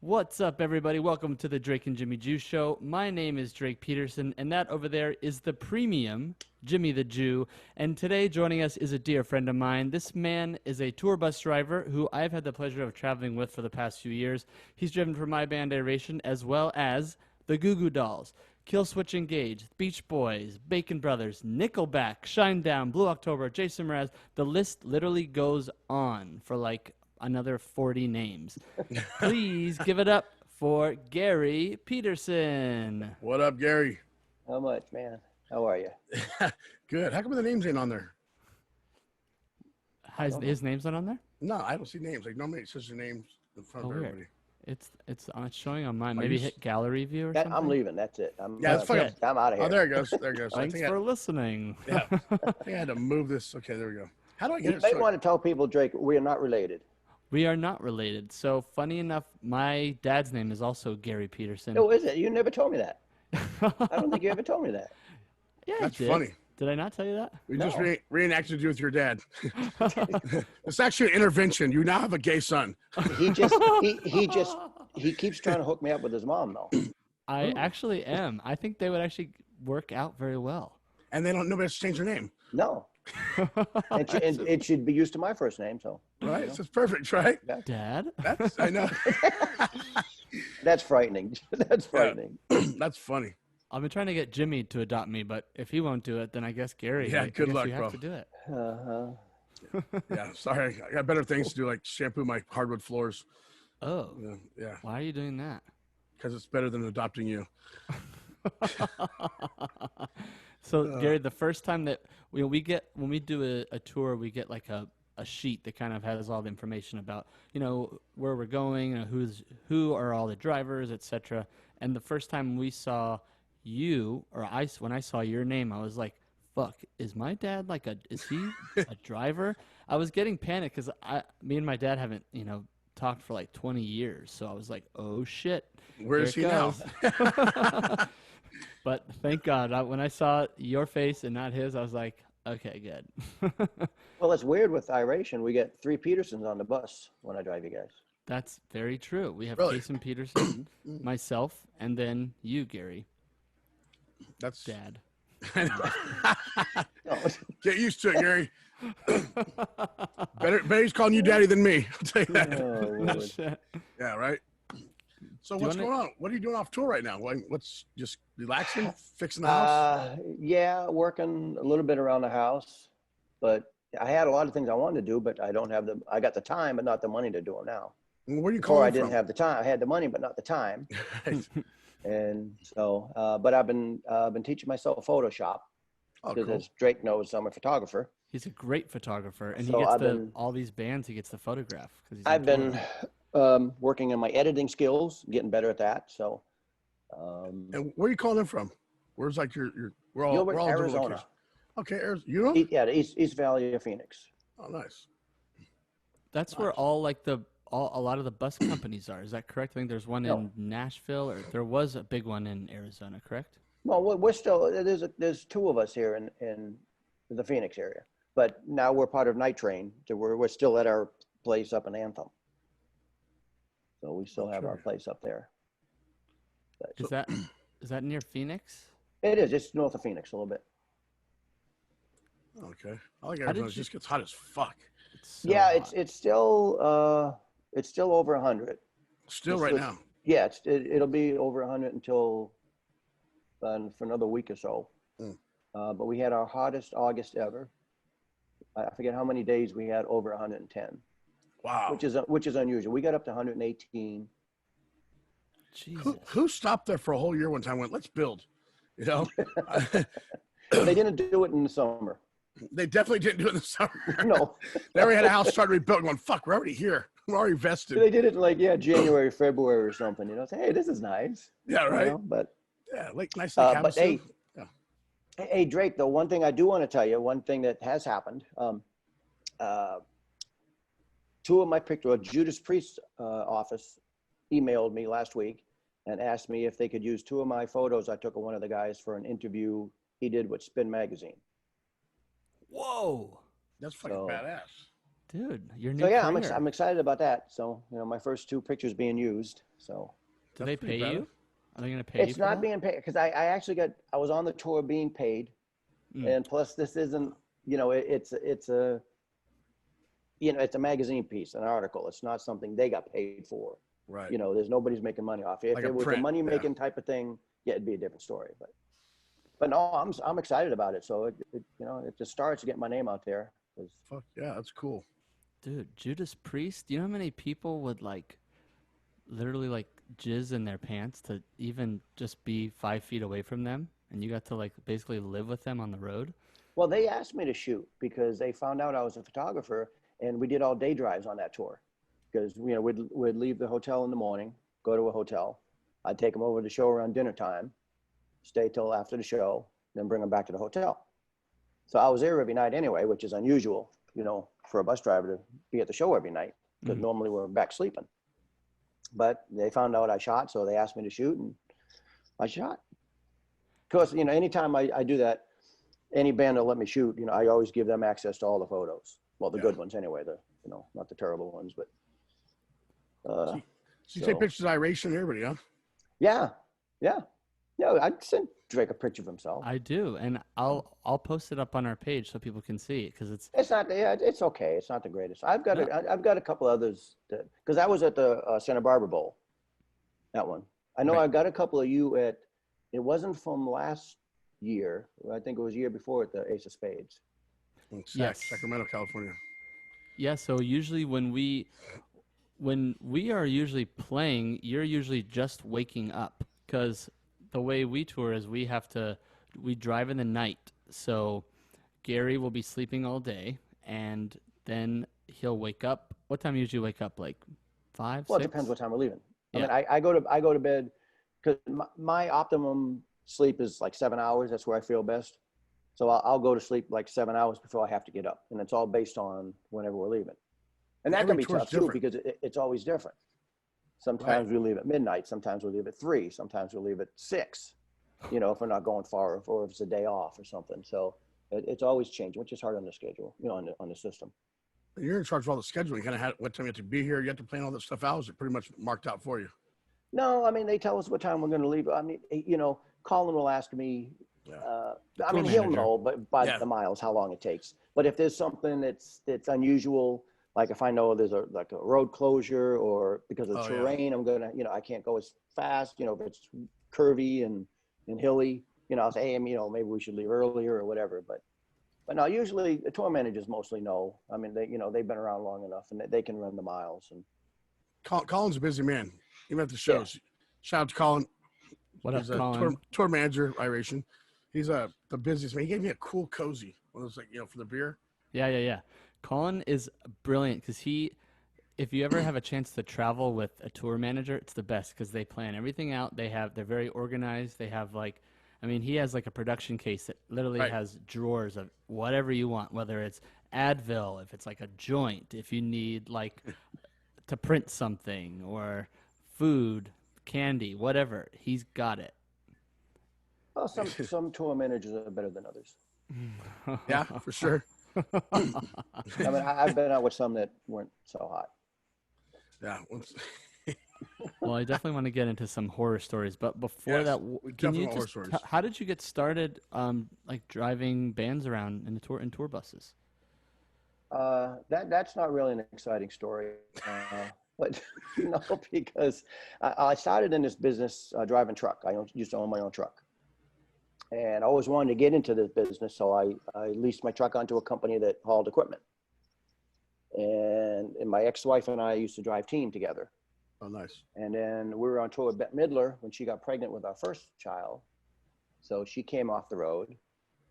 What's up, everybody? Welcome to the Drake and Jimmy Jew Show. My name is Drake Peterson, and that over there is the premium Jimmy the Jew. And today, joining us is a dear friend of mine. This man is a tour bus driver who I've had the pleasure of traveling with for the past few years. He's driven for my band Aeration, as well as the Goo Goo Dolls, Killswitch Engage, Beach Boys, Bacon Brothers, Nickelback, Shinedown, Blue October, Jason Mraz. The list literally goes on for like another 40 names. Please give it up for Gary Peterson. What up, Gary? How much, man? How are you? Good. How come the names ain't on there? His name's not on there? No, I don't see names. Like normally it says your names in front of weird. everybody. It's showing on mine. Maybe hit gallery view or something. I'm leaving. That's it. Yeah, it's fucking. I'm out of here. Oh, there it goes. There it goes. Thanks for listening. Yeah, I think I had to move this. Okay, there we go. How do I get You it? may want to tell people, Drake, we are not related. We are not related. So funny enough, my dad's name is also Gary Peterson. Oh, is it? You never told me that. I don't think you ever told me that. Yeah, That's I did. funny. Did I not tell you that? We No. just reenacted you with your dad. It's actually an intervention. You now have a gay son. He keeps trying to hook me up with his mom, though. I actually am. I think they would actually work out very well. And nobody has to change their name. No. And it should be used to my first name, so. Right? So it's perfect, right? Dad? I know. That's frightening. That's frightening. That's funny. I've been trying to get Jimmy to adopt me, but if he won't do it, then I guess Gary. Yeah, I good guess luck, you have bro. to do it. Yeah, sorry. I got better things to do, like shampoo my hardwood floors. Oh. Yeah. Why are you doing that? Because it's better than adopting you. So Gary, the first time that when we do a tour, we get like a sheet that kind of has all the information about, where we're going, who are all the drivers, etc. And the first time we saw you, when I saw your name, I was like, fuck, is my dad is he a driver? I was getting panicked because me and my dad haven't, talked for like 20 years. So I was like, oh shit. Where is he now? But thank God, when I saw your face and not his, I was like, okay, good. Well, it's weird with Aeration. We get 3 Petersons on the bus when I drive you guys. That's very true. We have Really? Jason Peterson, myself, and then you, Gary. That's Dad. No. Get used to it, Gary. better he's calling you daddy than me. I'll tell you that. Oh, Lord. Shit. Yeah, right. So what's going on? What are you doing off tour right now? What's just relaxing, fixing the house? Yeah, working a little bit around the house, but I had a lot of things I wanted to do, but I got the time, but not the money to do them now. Where are you Before calling I didn't from? have the time. I had the money, but not the time. Right. And so, but I've been teaching myself Photoshop Oh, because, cool. as Drake knows, I'm a photographer. He's a great photographer, and So he gets I've been- all these bands he gets to photograph. I've been working on my editing skills, getting better at that. So, And where are you calling in from? Where's like your we're all Gilbert, we're all different Arizona. locations. Okay, Arizona. You know? Yeah, the East Valley of Phoenix. Oh, nice. That's where all like a lot of the bus companies are. Is that correct? I think there's one No. in Nashville, or there was a big one in Arizona, correct? Well, we're still there's 2 of us here in the Phoenix area, but now we're part of Night Train. So we're still at our place up in Anthem. So we still have our place up there. Is that near Phoenix? It is. It's north of Phoenix a little bit. Okay. I like How did Arizona. It just gets hot as fuck. It's so Yeah, hot. it's still over 100. Still It's right with- now. Yeah, it'll be over 100 until for another week or so. Mm. But we had our hottest August ever. I forget how many days we had over 110, Wow. which is unusual. We got up to 118. Jesus. Who stopped there for a whole year one time and went, let's build? You know? They didn't do it in the summer. They definitely didn't do it in the summer. No, They already had a house started rebuilt going, fuck, we're already here. We're already vested. they did it in January, February or something. Say, hey, this is nice. Yeah, right. But Yeah, like nice lake but Havasu. hey, Yeah. Hey, Drake, though, one thing I do want to tell you, one thing that has happened, 2 of my pictures, Judas Priest office emailed me last week and asked me if they could use 2 of my photos I took of one of the guys for an interview he did with Spin Magazine. Whoa, That's fucking So- dude, you're new. So yeah, career. I'm excited about that. So my first 2 pictures being used. So Do they pay pretty you? Are they going to pay you it's for not that? being paid because I actually I was on the tour being paid. And plus this isn't, it's a, it's a magazine piece, an article. It's not something they got paid for. Right. There's nobody's making money off it. If Like it a was a print, money making type of thing, yeah, it'd be a different story. But no, I'm excited about it. So it just starts to get my name out there. Fuck yeah, that's cool. Dude, Judas Priest, do you know how many people would literally jizz in their pants to even just be 5 feet away from them? And you got to basically live with them on the road? Well, they asked me to shoot because they found out I was a photographer, and we did all day drives on that tour. Because we'd leave the hotel in the morning, go to a hotel. I'd take them over to the show around dinner time, stay till after the show, then bring them back to the hotel. So I was there every night anyway, which is unusual, for a bus driver to be at the show every night because normally we're back sleeping. But they found out I shot, so they asked me to shoot, and I shot. Of course, anytime I do that, any band will let me shoot, I always give them access to all the photos. Well, the good ones anyway, not the terrible ones, but. So you take pictures of Iration and everybody, huh? Yeah. I'd send Drake a picture of himself. I do, and I'll post it up on our page so people can see it because It's not. Yeah, it's okay. It's not the greatest. I've got a couple others because I was at the Santa Barbara Bowl. That one. I know I got a couple of you at. It wasn't from last year. I think it was a year before at the Ace of Spades. Yes. Sacramento, California. Yeah, so usually when we are usually playing, you're usually just waking up because the way we tour is we drive in the night. So Gary will be sleeping all day, and then he'll wake up. What time do you usually wake up? 5, 6? Well, it depends what time we're leaving. Yeah. I mean, I go to bed because my optimum sleep is 7 hours. That's where I feel best. So I'll go to sleep 7 hours before I have to get up, and it's all based on whenever we're leaving. And that can be tough too because it's always different. Sometimes we leave at midnight. Sometimes we leave at 3. Sometimes we leave at 6. If we're not going far, or if it's a day off or something. So it's always changing, which is hard on the schedule, on the system. You're in charge of all the scheduling. You kind of had what time you have to be here. You have to plan all that stuff out. Is it pretty much marked out for you? No, I mean they tell us what time we're going to leave. I mean, Colin will ask me. I mean, he'll know, but by the miles, how long it takes. But if there's something that's unusual. Like if I know there's a road closure or because of the terrain, I'm gonna, I can't go as fast. If it's curvy and hilly, I'll say, hey, maybe we should leave earlier or whatever. But no, usually the tour managers mostly know. I mean, they've been around long enough and they can run the miles. And Colin's a busy man, even at the shows. Yeah. Shout out to Colin. What He's up, Colin? Tour manager, Iration. He's the busiest man. He gave me a cool cozy. One of those for the beer. Yeah. Colin is brilliant because if you ever have a chance to travel with a tour manager, it's the best because they plan everything out. They're very organized. They have he has a production case that literally has drawers of whatever you want, whether it's Advil, if it's a joint, if you need to print something or food, candy, whatever. He's got it. Well, some tour managers are better than others. Yeah, for sure. I mean, I've been out with some that weren't so hot. Yeah. Well, I definitely want to get into some horror stories, but before that, can you just how did you get started, driving bands around in tour buses? That's not really an exciting story, but because I started in this business driving truck. I used to own my own truck. And I always wanted to get into this business, so I leased my truck onto a company that hauled equipment. And my ex-wife and I used to drive team together. Oh, nice. And then we were on tour with Bette Midler when she got pregnant with our first child. So she came off the road.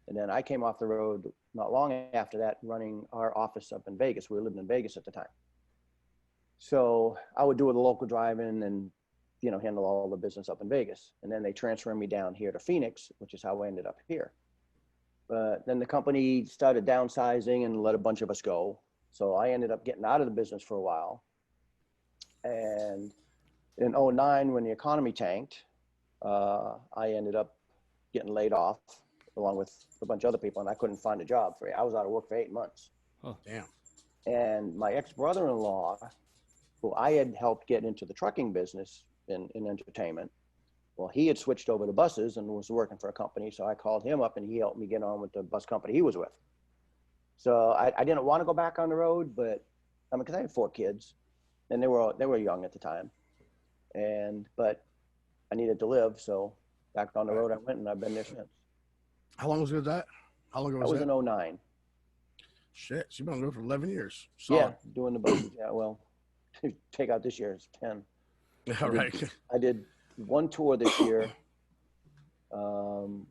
And then I came off the road not long after that, running our office up in Vegas. We were living in Vegas at the time. So I would do the local driving and handle all the business up in Vegas. And then they transferred me down here to Phoenix, which is how I ended up here. But then the company started downsizing and let a bunch of us go. So I ended up getting out of the business for a while. And in 2009, when the economy tanked, I ended up getting laid off along with a bunch of other people, and I couldn't find a job I was out of work for 8 months. Oh, damn. And my ex-brother-in-law, who I had helped get into the trucking business, in entertainment. Well, he had switched over to buses and was working for a company. So I called him up and he helped me get on with the bus company he was with. So I didn't want to go back on the road, but I mean, because I had 4 kids and they were young at the time. But I needed to live. So back on the road I went, and I've been there since. How long was that? How long ago That was was that? in 09. Shit, so you've been on the road for 11 years. Yeah, Solid. doing the buses. Yeah, well, take out this year, it's 10. All right. I did 1 tour this year,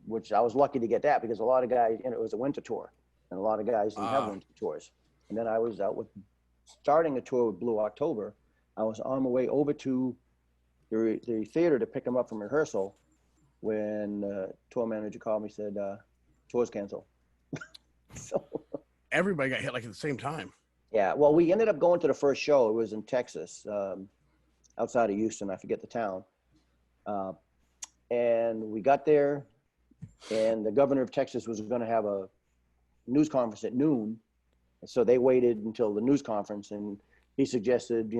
which I was lucky to get that because a lot of guys, it was a winter tour, and a lot of guys didn't have winter tours. And then I was out starting a tour with Blue October. I was on my way over to the theater to pick them up from rehearsal when the tour manager called me and said, tour's canceled. So Everybody got hit like at the same time. yeah, well, we ended up going to the first show. It was in Texas, outside of Houston. I forget the town. And we got there, and the governor of Texas was going to have a news conference at noon. So they waited until the news conference, and he suggested,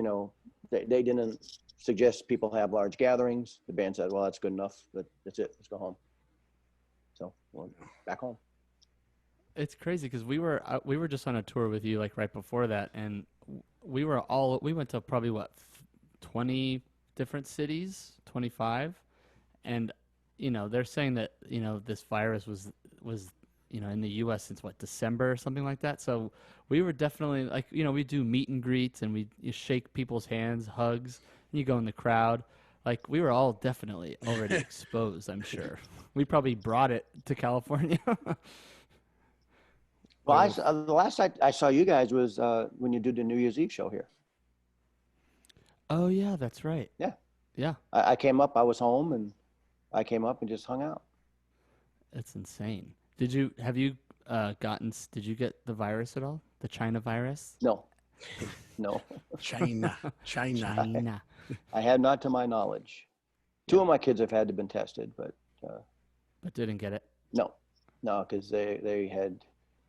they didn't suggest people have large gatherings. The band said, well, that's good enough. That's it. Let's go home. So we're back home. It's crazy because we were just on a tour with you like right before that, and we went to probably 20 different cities, 25, and they're saying that this virus was in the U.S. since December or something like that. So we were definitely we do meet and greets and you shake people's hands, hugs, and you go in the crowd. Like we were all definitely already exposed. I'm sure we probably brought it to California. Well, the last I saw you guys was when you did the New Year's Eve show here. Oh yeah, that's right. Yeah. Yeah. I came up, I was home, and I came up and just hung out. That's insane. Did you get the virus at all? The China virus? No. China. I had not to my knowledge. 2 of my kids have had to been tested, but didn't get it. No, because they had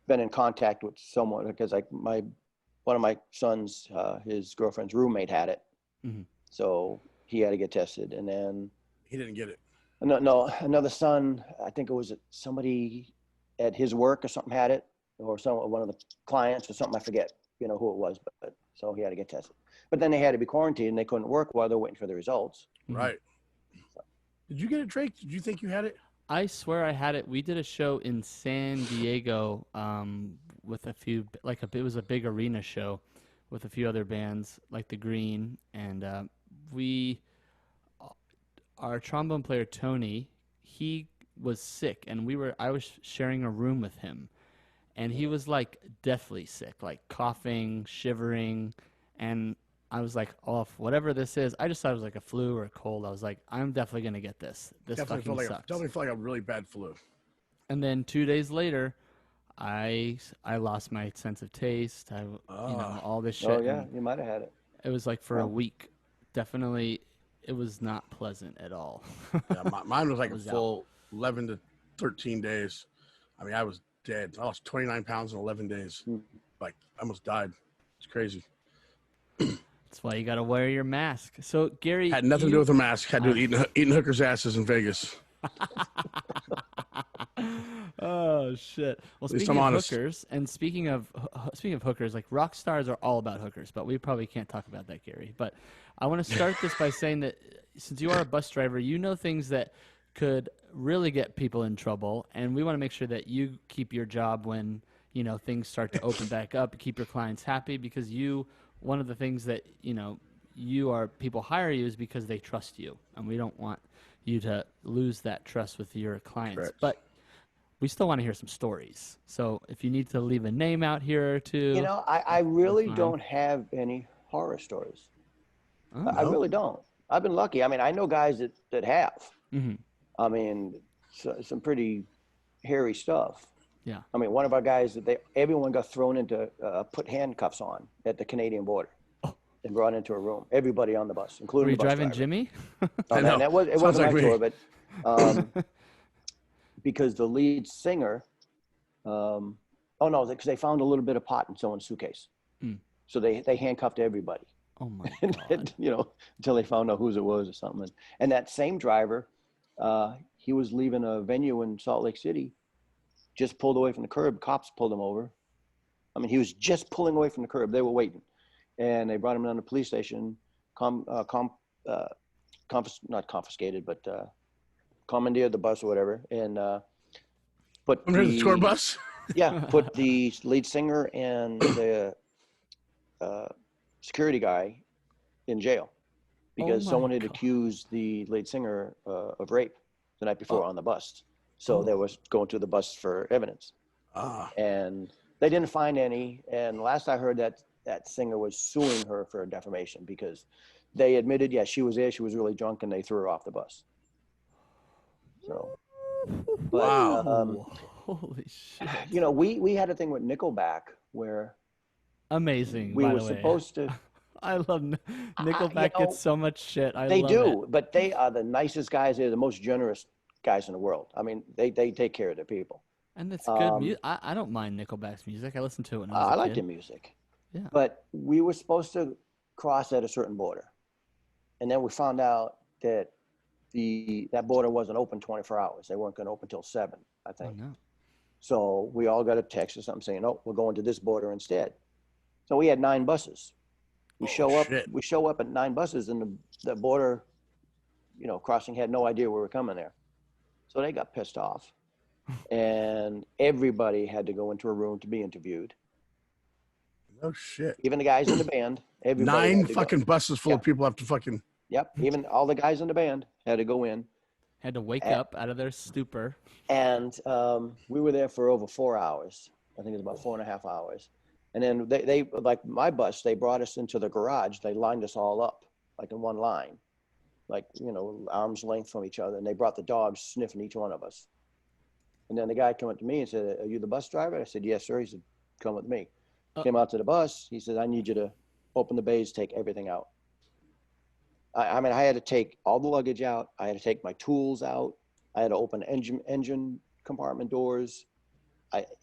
been in contact with someone, because one of my sons, his girlfriend's roommate had it. Mm-hmm. So he had to get tested, and then He didn't get it. no, another son, I think it was somebody at his work or something had it, or one of the clients or something, I forget, who it was, but so he had to get tested. But then they had to be quarantined and they couldn't work while they're waiting for the results. Right. So. Did you get it, Drake? Did you think you had it? I swear I had it. We did a show in San Diego with a few, it was a big arena show with a few other bands like The Green, and our trombone player Tony, he was sick, and I was sharing a room with him, and he was deathly sick, coughing, shivering, and I was like, oh, whatever this is, I just thought it was like a flu or a cold. I was like, I'm definitely going to get this. This fucking sucks. Definitely felt like a really bad flu. And then 2 days later, I lost my sense of taste. All this shit. Oh, yeah, you might have had it. It was for a week. Definitely, it was not pleasant at all. Yeah, mine was a full 11 to 13 days. I mean, I was dead. I lost 29 pounds in 11 days. I almost died. It's crazy. That's why you got to wear your mask. So, Gary. Had nothing to do with the mask. Had to do with eating hookers' asses in Vegas. Oh, shit. Well, speaking of hookers, and speaking of hookers, rock stars are all about hookers, but we probably can't talk about that, Gary. But I want to start this by saying that since you are a bus driver, you know things that could really get people in trouble, and we want to make sure that you keep your job when things start to open back up, keep your clients happy, because one of the things that people hire you is because they trust you, and we don't want you to lose that trust with your clients. Correct. But we still want to hear some stories. So if you need to leave a name out here or two. I really don't have any horror stories. Oh, I really don't. I've been lucky. I mean, I know guys that have. Mm-hmm. I mean, some pretty hairy stuff. Yeah. I mean, one of our guys, everyone got thrown into, put handcuffs on at the Canadian border and brought into a room. Everybody on the bus, including the bus driving driver. Jimmy? Oh, man, it wasn't my tour, but because the lead singer, because they found a little bit of pot in someone's suitcase. So they handcuffed everybody. Oh my And, God. until they found out whose it was or something. And that same driver, he was leaving a venue in Salt Lake City, just pulled away from the curb. Cops pulled him over. I mean, he was just pulling away from the curb. They were waiting, and they brought him down to the police station, not confiscated, but commandeered the bus or whatever, and put the tour bus. put the lead singer and the security guy in jail because someone had accused the lead singer of rape the night before on the bus. So they was going to the bus for evidence. And they didn't find any. And last I heard that singer was suing her for defamation because they admitted, she was there. She was really drunk and they threw her off the bus. So, but, wow. Holy shit. We had a thing with Nickelback where amazing. We were supposed to. I love Nickelback. Gets so much shit. They do, but they are the nicest guys. They're the most generous guys in the world. I mean, they take care of their people. And it's good music. I don't mind Nickelback's music. I listened to it when I was a kid. I like their music. Yeah. But we were supposed to cross at a certain border, and then we found out that that border wasn't open 24 hours. They weren't going to open till 7, I think. Oh, no. So we all got a text or something saying, "Oh, we're going to this border instead." So we had 9 buses. We show up at 9 buses, and the border, crossing had no idea we were coming there. So they got pissed off, and everybody had to go into a room to be interviewed. Oh shit! Even the guys in the band. 9 fucking buses full of people have to fucking. Yep. Even all the guys in the band had to go in. Had to wake up out of their stupor. And we were there for over 4 hours. I think it was about 4.5 hours. And then they like my bus, they brought us into the garage. They lined us all up like in one line, like, arm's length from each other. And they brought the dogs sniffing each one of us. And then the guy came up to me and said, "Are you the bus driver?" I said, "Yes, sir." He said, "Come with me." Came out to the bus. He said, "I need you to open the bays, take everything out." I mean, I had to take all the luggage out. I had to take my tools out. I had to open engine compartment doors.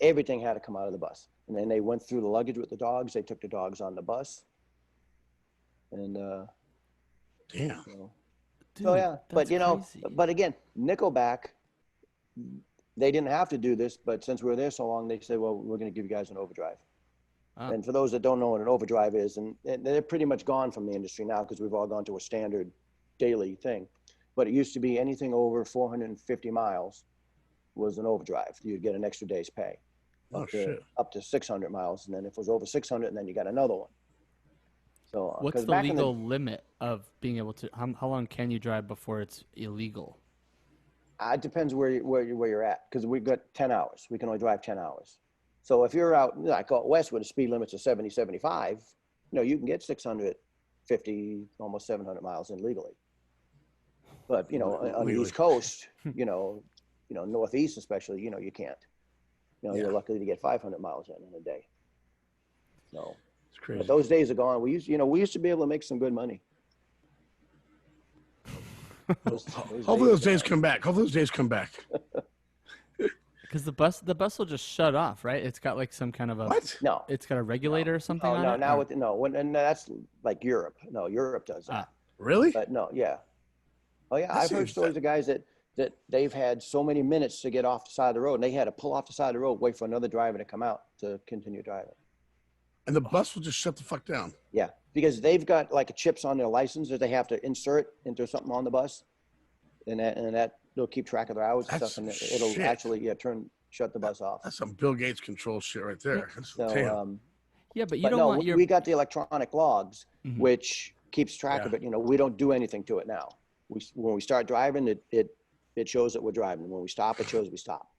Everything had to come out of the bus. And then they went through the luggage with the dogs. They took the dogs on the bus. And damn. So yeah, but crazy. but again, Nickelback, they didn't have to do this, but since we were there so long, they said, "Well, we're going to give you guys an overdrive." And for those that don't know what an overdrive is, and they're pretty much gone from the industry now because we've all gone to a standard daily thing. But it used to be anything over 450 miles was an overdrive. You'd get an extra day's pay. Up to 600 miles. And then if it was over 600, and then you got another one. So what's the legal limit of being able to, how long can you drive before it's illegal? It depends where you're at, because we've got 10 hours. We can only drive 10 hours. So if you're out, like out west where the speed limits are 70, 75, you can get 650, almost 700 miles in legally. But, on the East Coast, Northeast especially, you can't. You're lucky to get 500 miles in a day. So it's crazy. But those days are gone. We used to be able to make some good money. Hopefully those days come back. Because the bus will just shut off, right? It's got like some kind of a what? No, it's got a regulator or something on it. And that's like Europe. No, Europe does that. Really? But no, yeah. Oh yeah, I've heard stories of guys that they've had so many minutes to get off the side of the road, and they had to pull off the side of the road, wait for another driver to come out to continue driving. And the bus will just shut the fuck down. Yeah, because they've got like chips on their license that they have to insert into something on the bus, and that they'll keep track of their hours and stuff, and it'll actually shut the bus off. That's some Bill Gates control shit right there. So, yeah, but you don't want your. We got the electronic logs, which keeps track of it. We don't do anything to it now. When we start driving, it shows that we're driving. When we stop, it shows we stop.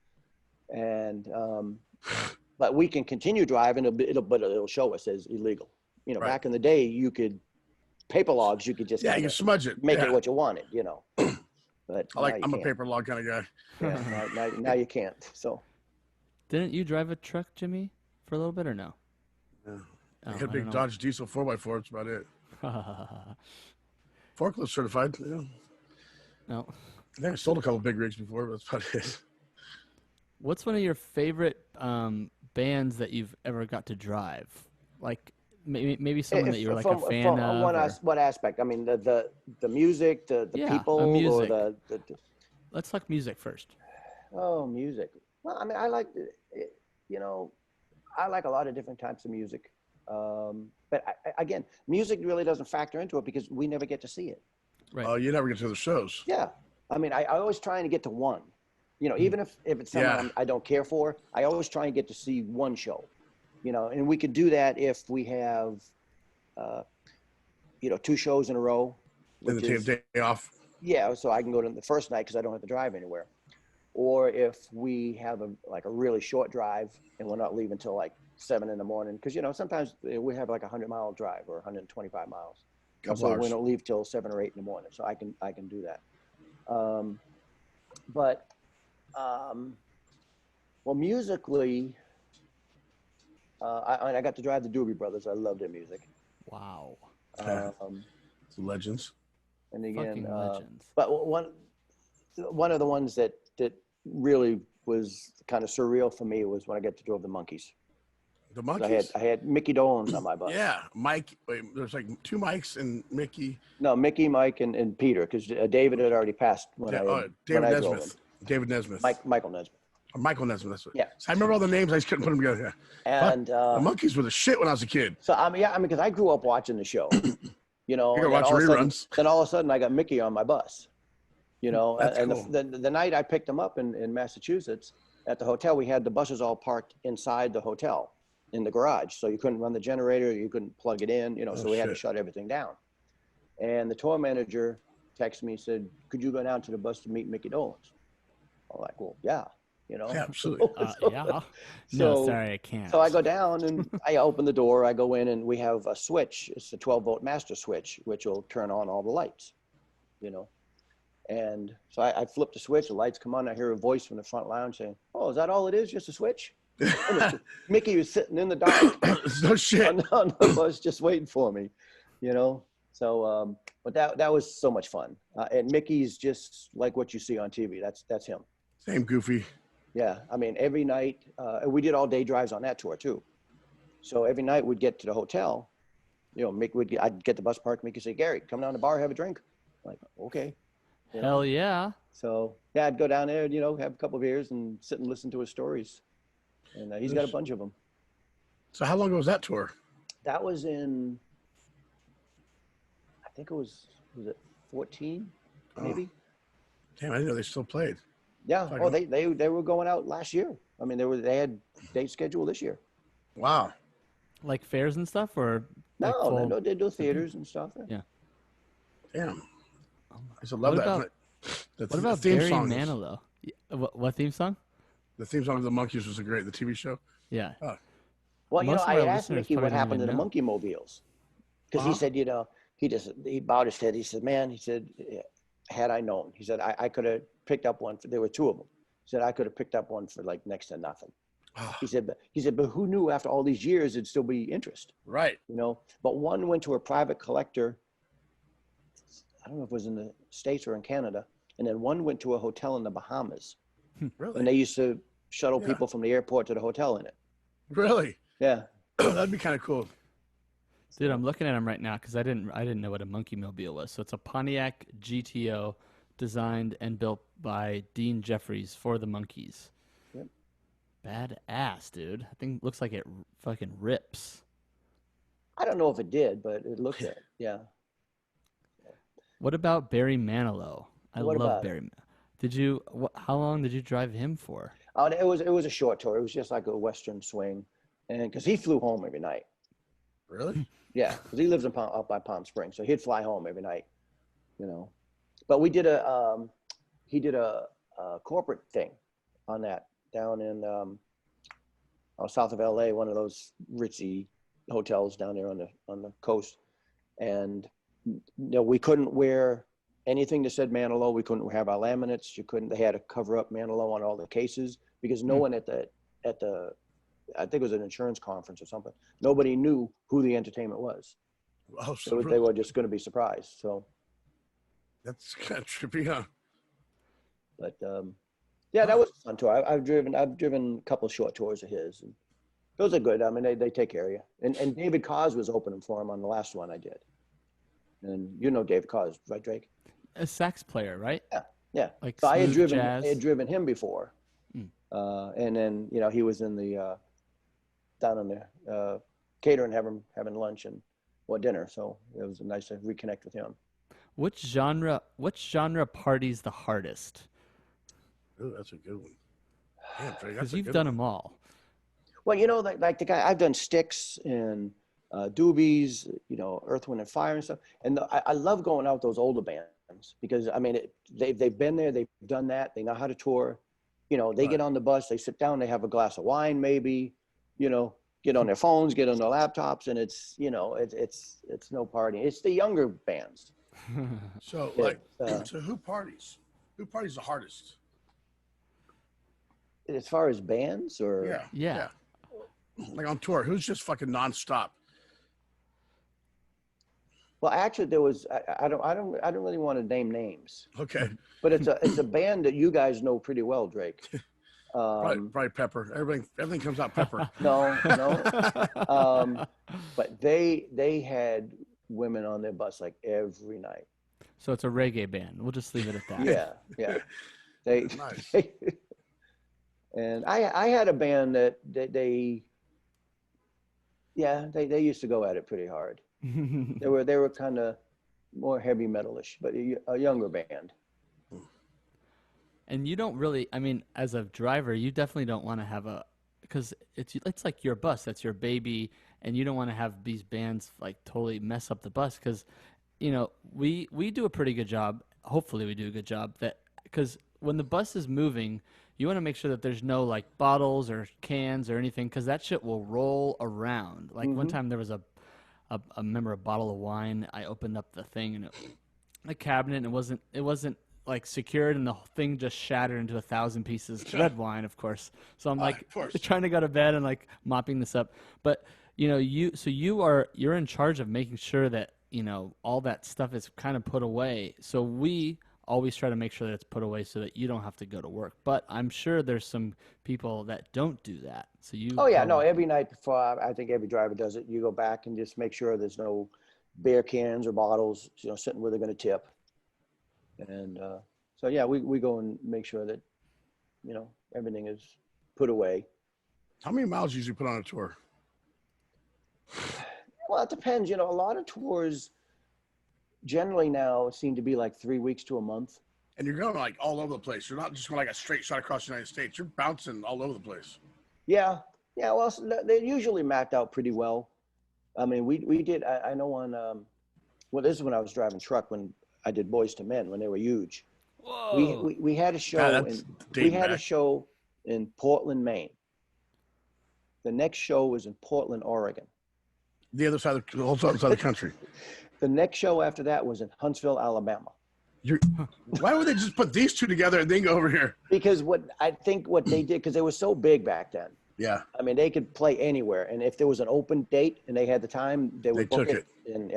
And but we can continue driving. It'll show us as illegal. Back in the day, you could paper logs. You could just you can smudge it, make it what you wanted. But I'm a paper log kind of guy. Yeah, now you can't. So, didn't you drive a truck, Jimmy, for a little bit or no? Yeah. I had a big Dodge Diesel 4x4. That's about it. Forklift certified. Yeah. No. I think I sold a couple big rigs before, but that's about it. What's one of your favorite bands that you've ever got to drive? Like maybe someone that you were like a fan from of. what aspect? I mean, the music, the people, music. or Let's talk music first. Oh, music. Well, I mean, I like, you know, I like a lot of different types of music. But again, music really doesn't factor into it because we never get to see it. Right. Oh, you never get to the shows. Yeah. I mean, I always trying to get to one. You know, even if it's someone I don't care for, I always try and get to see one show. You know, and we could do that if we have, 2 shows in a row. Then the day off. Yeah, so I can go to the first night because I don't have to drive anywhere. Or if we have a really short drive and we're not leaving till like 7 in the morning, because sometimes we have like 100-mile drive or 125 miles. So we don't leave till 7 or 8 in the morning. So I can do that. Well, musically, I got to drive the Doobie Brothers. I love their music. Wow. Legends. And again, fucking legends. But one of the ones that really was kind of surreal for me was when I got to drive the Monkees. The Monkees? I had Mickey Dolenz on my bus. Yeah, Mike. There's like 2 Mics and Mickey. No, Mickey, Mike, and Peter, because David had already passed when I drove him. David Nesmith. Michael Nesmith. Or Michael Nesmith. That's what. Yeah. So I remember all the names. I just couldn't put them together. And the Monkees were the shit when I was a kid. So because I grew up watching the show. You gotta watch reruns. Then all of a sudden I got Mickey on my bus. That's and cool. the night I picked him up in Massachusetts at the hotel, we had the buses all parked inside the hotel in the garage. So you couldn't run the generator, you couldn't plug it in, so we had to shut everything down. And the tour manager texted me and said, "Could you go down to the bus to meet Mickey Dolenz?" I'm like, "Well, yeah." Yeah, absolutely. Yeah. No, sorry, I can't. So I go down and I open the door. I go in and we have a switch. It's a 12-volt master switch, which will turn on all the lights, And so I flip the switch. The lights come on. I hear a voice from the front lounge saying, "Oh, is that all it is? Just a switch?" Mickey was sitting in the dark. No shit. on the bus just waiting for me, So, but that was so much fun. And Mickey's just like what you see on TV. That's him. Same goofy. Yeah, I mean, every night, we did all day drives on that tour too. So every night we'd get to the hotel, I'd get the bus parked. Mickey would say, "Gary, come down to the bar, have a drink." I'm like, okay. Hell yeah. So yeah, I'd go down there, have a couple of beers and sit and listen to his stories. And he's got a bunch of them. So how long ago was that tour? That was in, I think was it 14, maybe? Damn, I didn't know they still played. Yeah. Oh, they were going out last year. I mean, they had dates scheduled this year. Wow. Like fairs and stuff, or no, they do theaters and stuff. Yeah. Damn. I used to love that. What about Gary Manilow? What theme song? The theme song of the Monkees was great. The TV show. Yeah. Oh. Well, I asked Mickey what happened to the Monkey Mobiles, because he said, he bowed his head. He said, "Man," he said, "had I known," he said, I could have picked up one. There were 2 of them. He said, "I could have picked up one for like next to nothing." He said, but who knew after all these years it'd still be interest? Right. But one went to a private collector. I don't know if it was in the States or in Canada. And then one went to a hotel in the Bahamas. Really? And they used to shuttle people from the airport to the hotel in it. Really? Yeah. That'd be kind of cool. Dude, I'm looking at him right now because I didn't know what a Monkey Mobile was. So it's a Pontiac GTO designed and built by Dean Jeffries for the Monkees. Yep. Badass, dude. I think it looks like it fucking rips. I don't know if it did, but it looked at. Yeah. What about Barry Manilow? I love Barry. How long did you drive him for? Oh, it was a short tour. It was just like a Western swing, and because he flew home every night. Really? Yeah, because he lives up by Palm Springs, so he'd fly home every night. But we did he did a corporate thing on that down in south of LA, one of those ritzy hotels down there on the coast, and we couldn't wear anything that said Manilow. We couldn't have our laminates. They had to cover up Manilow on all the cases because no one at the I think it was an insurance conference or something. Nobody knew who the entertainment was. Oh, so they were just going to be surprised. So that's kind of trippy, huh? But yeah, that was a fun tour. I've driven a couple of short tours of his. And Those are good. I mean, they take care of you. And David Cause was opening for him on the last one I did. And you know David Cause, right, Drake? A sax player, right? Yeah, yeah. Like So I had jazz. driven him before, Mm. And then he was in the down in the catering, having lunch and dinner. So it was nice to reconnect with him. Which genre parties the hardest? Ooh, that's a good one. Damn, Trey, Because that's you've done them all. Well, like the guy I've done Styx and Doobies, Earth, Wind and Fire and stuff. And I love going out with those older bands because I mean they've been there, they've done that, they know how to tour. They get on the bus, they sit down, they have a glass of wine, maybe, get on their phones, get on their laptops, and it's it's no party. It's the younger bands. So so who parties? Who parties the hardest? As far as bands, or Yeah. Like on tour, who's just fucking nonstop? well, actually, there was I don't really want to name names, Okay, but it's a band that you guys know pretty well, Drake. probably Pepper. Everything comes out Pepper. No. But they had women on their bus like every night. So it's a reggae band. We'll just leave it at that. Yeah. They Nice. and I had a band that they used to go at it pretty hard. They were kind of more heavy metalish, but a younger band. And you don't really, I mean, as a driver, you definitely don't want to have because it's like your bus, that's your baby, and you don't want to have these bands like totally mess up the bus because, we do a pretty good job. Hopefully we do a good job because when the bus is moving, you want to make sure that there's no like bottles or cans or anything because that shit will roll around. Like one time there was I remember a bottle of wine. I opened up the thing and the cabinet and it wasn't like secured and the thing just shattered into 1,000 pieces. Red wine, of course. So I'm like trying to go to bed and like mopping this up. But you're in charge of making sure that all that stuff is kind of put away. So we always try to make sure that it's put away so that you don't have to go to work. But I'm sure there's some people that don't do that. So you. Oh yeah, no. Every night before, I think every driver does it. You go back and just make sure there's no beer cans or bottles, sitting where they're going to tip. And so yeah, we go and make sure that everything is put away. How many miles do you usually put on a tour? Well, it depends. A lot of tours generally now seem to be like 3 weeks to a month. And you're going like all over the place. You're not just going like a straight shot across the United States. You're bouncing all over the place. Yeah. Well, they're usually mapped out pretty well. I mean, we did. I know on. Well, this is when I was driving truck when I did Boys to Men when they were huge. Whoa. We had a show. A show in Portland, Maine. The next show was in Portland, Oregon. The other side of the whole other side of the country. The next show after that was in Huntsville, Alabama. Why would they just put these two together and then go over here? Because what they did, because they were so big back then. Yeah. I mean, they could play anywhere, and if there was an open date and they had the time, they would book it. And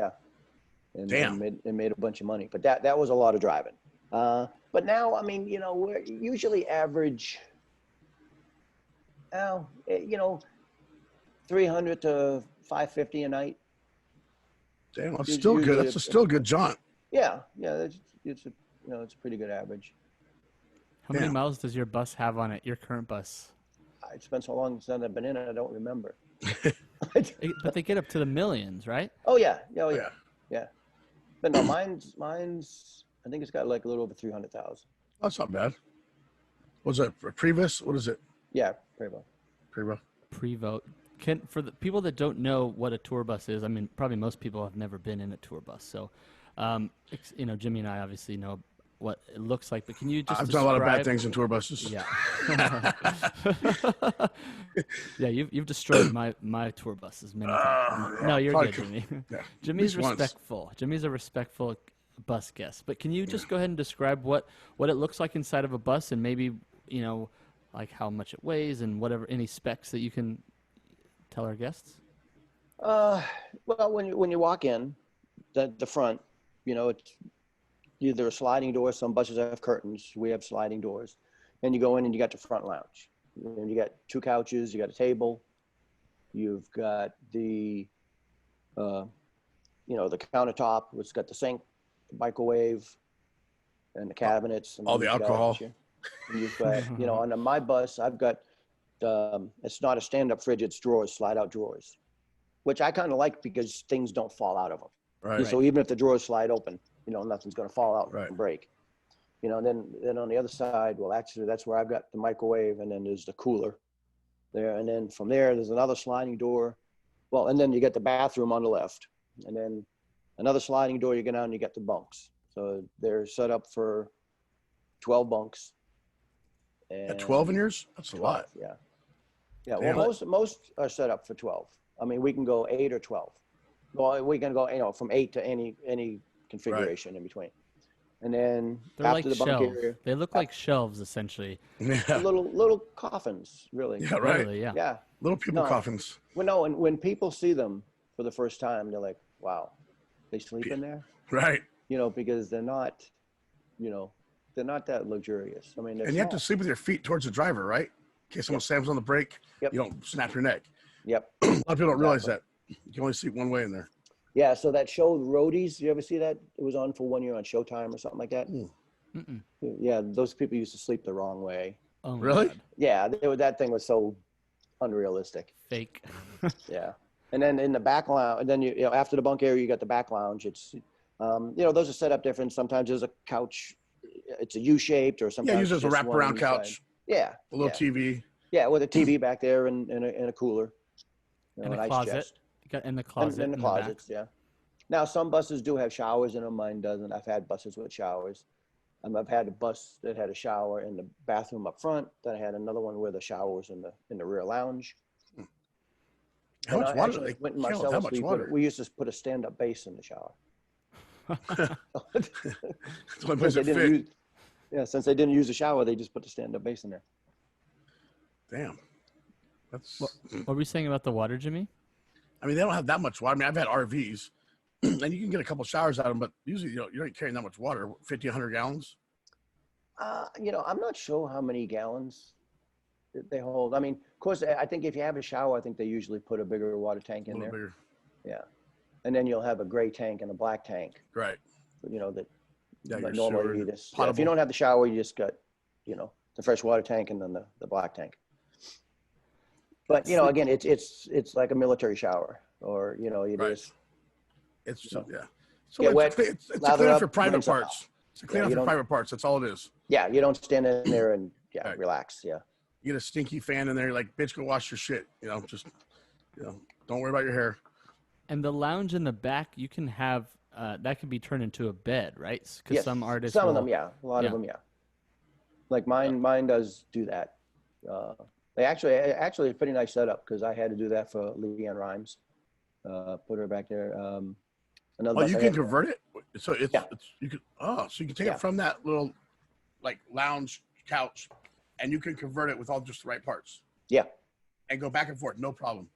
Damn. And made a bunch of money. But that was a lot of driving. But now, I mean, we're usually average. 300 to 550 a night. Damn, that's still good. That's still a good jaunt. Yeah, it's a pretty good average. How many miles does your bus have on it? Your current bus? It's been so long since I've been in it, I don't remember. But they get up to the millions, right? Oh yeah. But no, mine's. I think it's got like a little over 300,000. That's not bad. Was it Previs? What is it? Yeah, Prevo. Prevost. For the people that don't know what a tour bus is, I mean, probably most people have never been in a tour bus. So, Jimmy and I obviously know what it looks like, but can you just I've done a lot of bad things in tour buses. Yeah. Yeah, you've destroyed my tour buses many times. No, you're good, Jimmy. Yeah. Jimmy's respectful. Jimmy's a respectful bus guest. But can you just go ahead and describe what it looks like inside of a bus and maybe, like how much it weighs and whatever, any specs that you can tell our guests? Well, when you walk in, the front, it's either a sliding door. Some buses have curtains. We have sliding doors. And you go in and you got the front lounge. And you got 2 couches. You got a table. You've got the, the countertop, it's got the sink, the microwave, and the cabinets. And all the alcohol. And you've got, on my bus, I've got, it's not a stand-up fridge, it's drawers, slide-out drawers, which I kind of like because things don't fall out of them. Right. So even if the drawers slide open, nothing's going to fall out and break. Then on the other side, well, actually, that's where I've got the microwave, and then there's the cooler there. And then from there's another sliding door. Well, and then you get the bathroom on the left. And then another sliding door, you get down and you get the bunks. So they're set up for 12 bunks. At 12 in yours? That's a lot. Yeah. Yeah. Well, most are set up for 12. I mean, we can go 8 or 12. Well, we can go, from 8 to any configuration in between. And then they're after like the bunk shelves. area, They look like shelves, essentially. Yeah. little coffins, really. Yeah, right. Really, yeah. Yeah. Little people coffins. Well, no, and when people see them for the first time, they're like, wow, they sleep in there? Right. Because they're not, they're not that luxurious. I mean, and you have to sleep with your feet towards the driver, right? In case someone slams on the brake, you don't snap your neck. Yep. A lot of people don't realize that. You can only sleep one way in there. Yeah, so that show, Roadies, you ever see that? It was on for 1 year on Showtime or something like that. Mm-mm. Yeah, those people used to sleep the wrong way. Oh, really? God. Yeah, that thing was so unrealistic. Fake. Yeah. And then in the back lounge, and then after the bunk area, you got the back lounge. It's, those are set up different. Sometimes there's a couch. It's a U-shaped, or sometimes usually it's a wraparound couch. Side. Yeah. A little TV. Yeah, with a TV back there and a cooler. And a an ice closet. chest. In the closet. And the closets, yeah. Now, some buses do have showers in them. Mine doesn't. I've had buses with showers. I've had a bus that had a shower in the bathroom up front. Then I had another one where the shower was in the rear lounge. How much water? Went in How Marcellus, much water? we used to put a stand-up base in the shower. It's the only place it fit. Since they didn't use the shower, they just put the stand-up base in there. Damn. That's. What were we saying about the water, Jimmy? I mean, they don't have that much water. I mean, I've had RVs, and you can get a couple showers out of them, but usually you're not carrying that much water. 50, 100 gallons. I'm not sure how many gallons they hold. I mean, of course, I think if you have a shower, I think they usually put a bigger water tank in there. Bigger. Yeah. And then you'll have a gray tank and a black tank. Right. That Yeah, normally you just, if you don't have the shower, you just got, the fresh water tank and then the black tank. But, again, it's like a military shower, or, you just. It's just, yeah. So get wet, it's to lather clean up up, for private rinse out. parts. It's to clean up for private parts. That's all it is. Yeah, you don't stand in there and Right. relax. Yeah. You get a stinky fan in there. You're like, bitch, go wash your shit. Just, don't worry about your hair. And the lounge in the back, you can have that can be turned into a bed, right? Because Yes. some artists, Some of them, yeah. A lot of them, yeah. Like mine does do that. They actually a pretty nice setup, because I had to do that for LeAnn Rimes. Put her back there. Another. You can convert it. So it's Yeah. you can so you can take it from that little like lounge couch, and you can convert it with all just the right parts. Yeah. And go back and forth, no problem.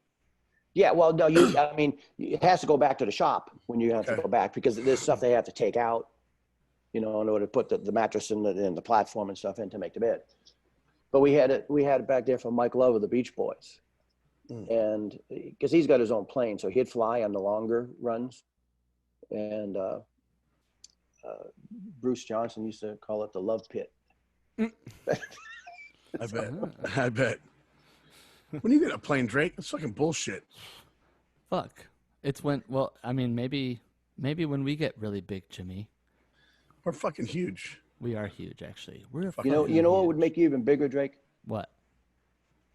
Yeah, well, no, I mean, it has to go back to the shop when you have to go back, because there's stuff they have to take out, in order to put the mattress and the platform and stuff in to make the bed. But we had it back there for Mike Love of the Beach Boys, and because he's got his own plane, so he'd fly on the longer runs, and Bruce Johnson used to call it the Love Pit. I bet. When you get a plane, Drake, it's fucking bullshit. Fuck. I mean, maybe when we get really big, Jimmy. We're fucking huge. We are huge, actually. We're You know what would make you even bigger, Drake? What?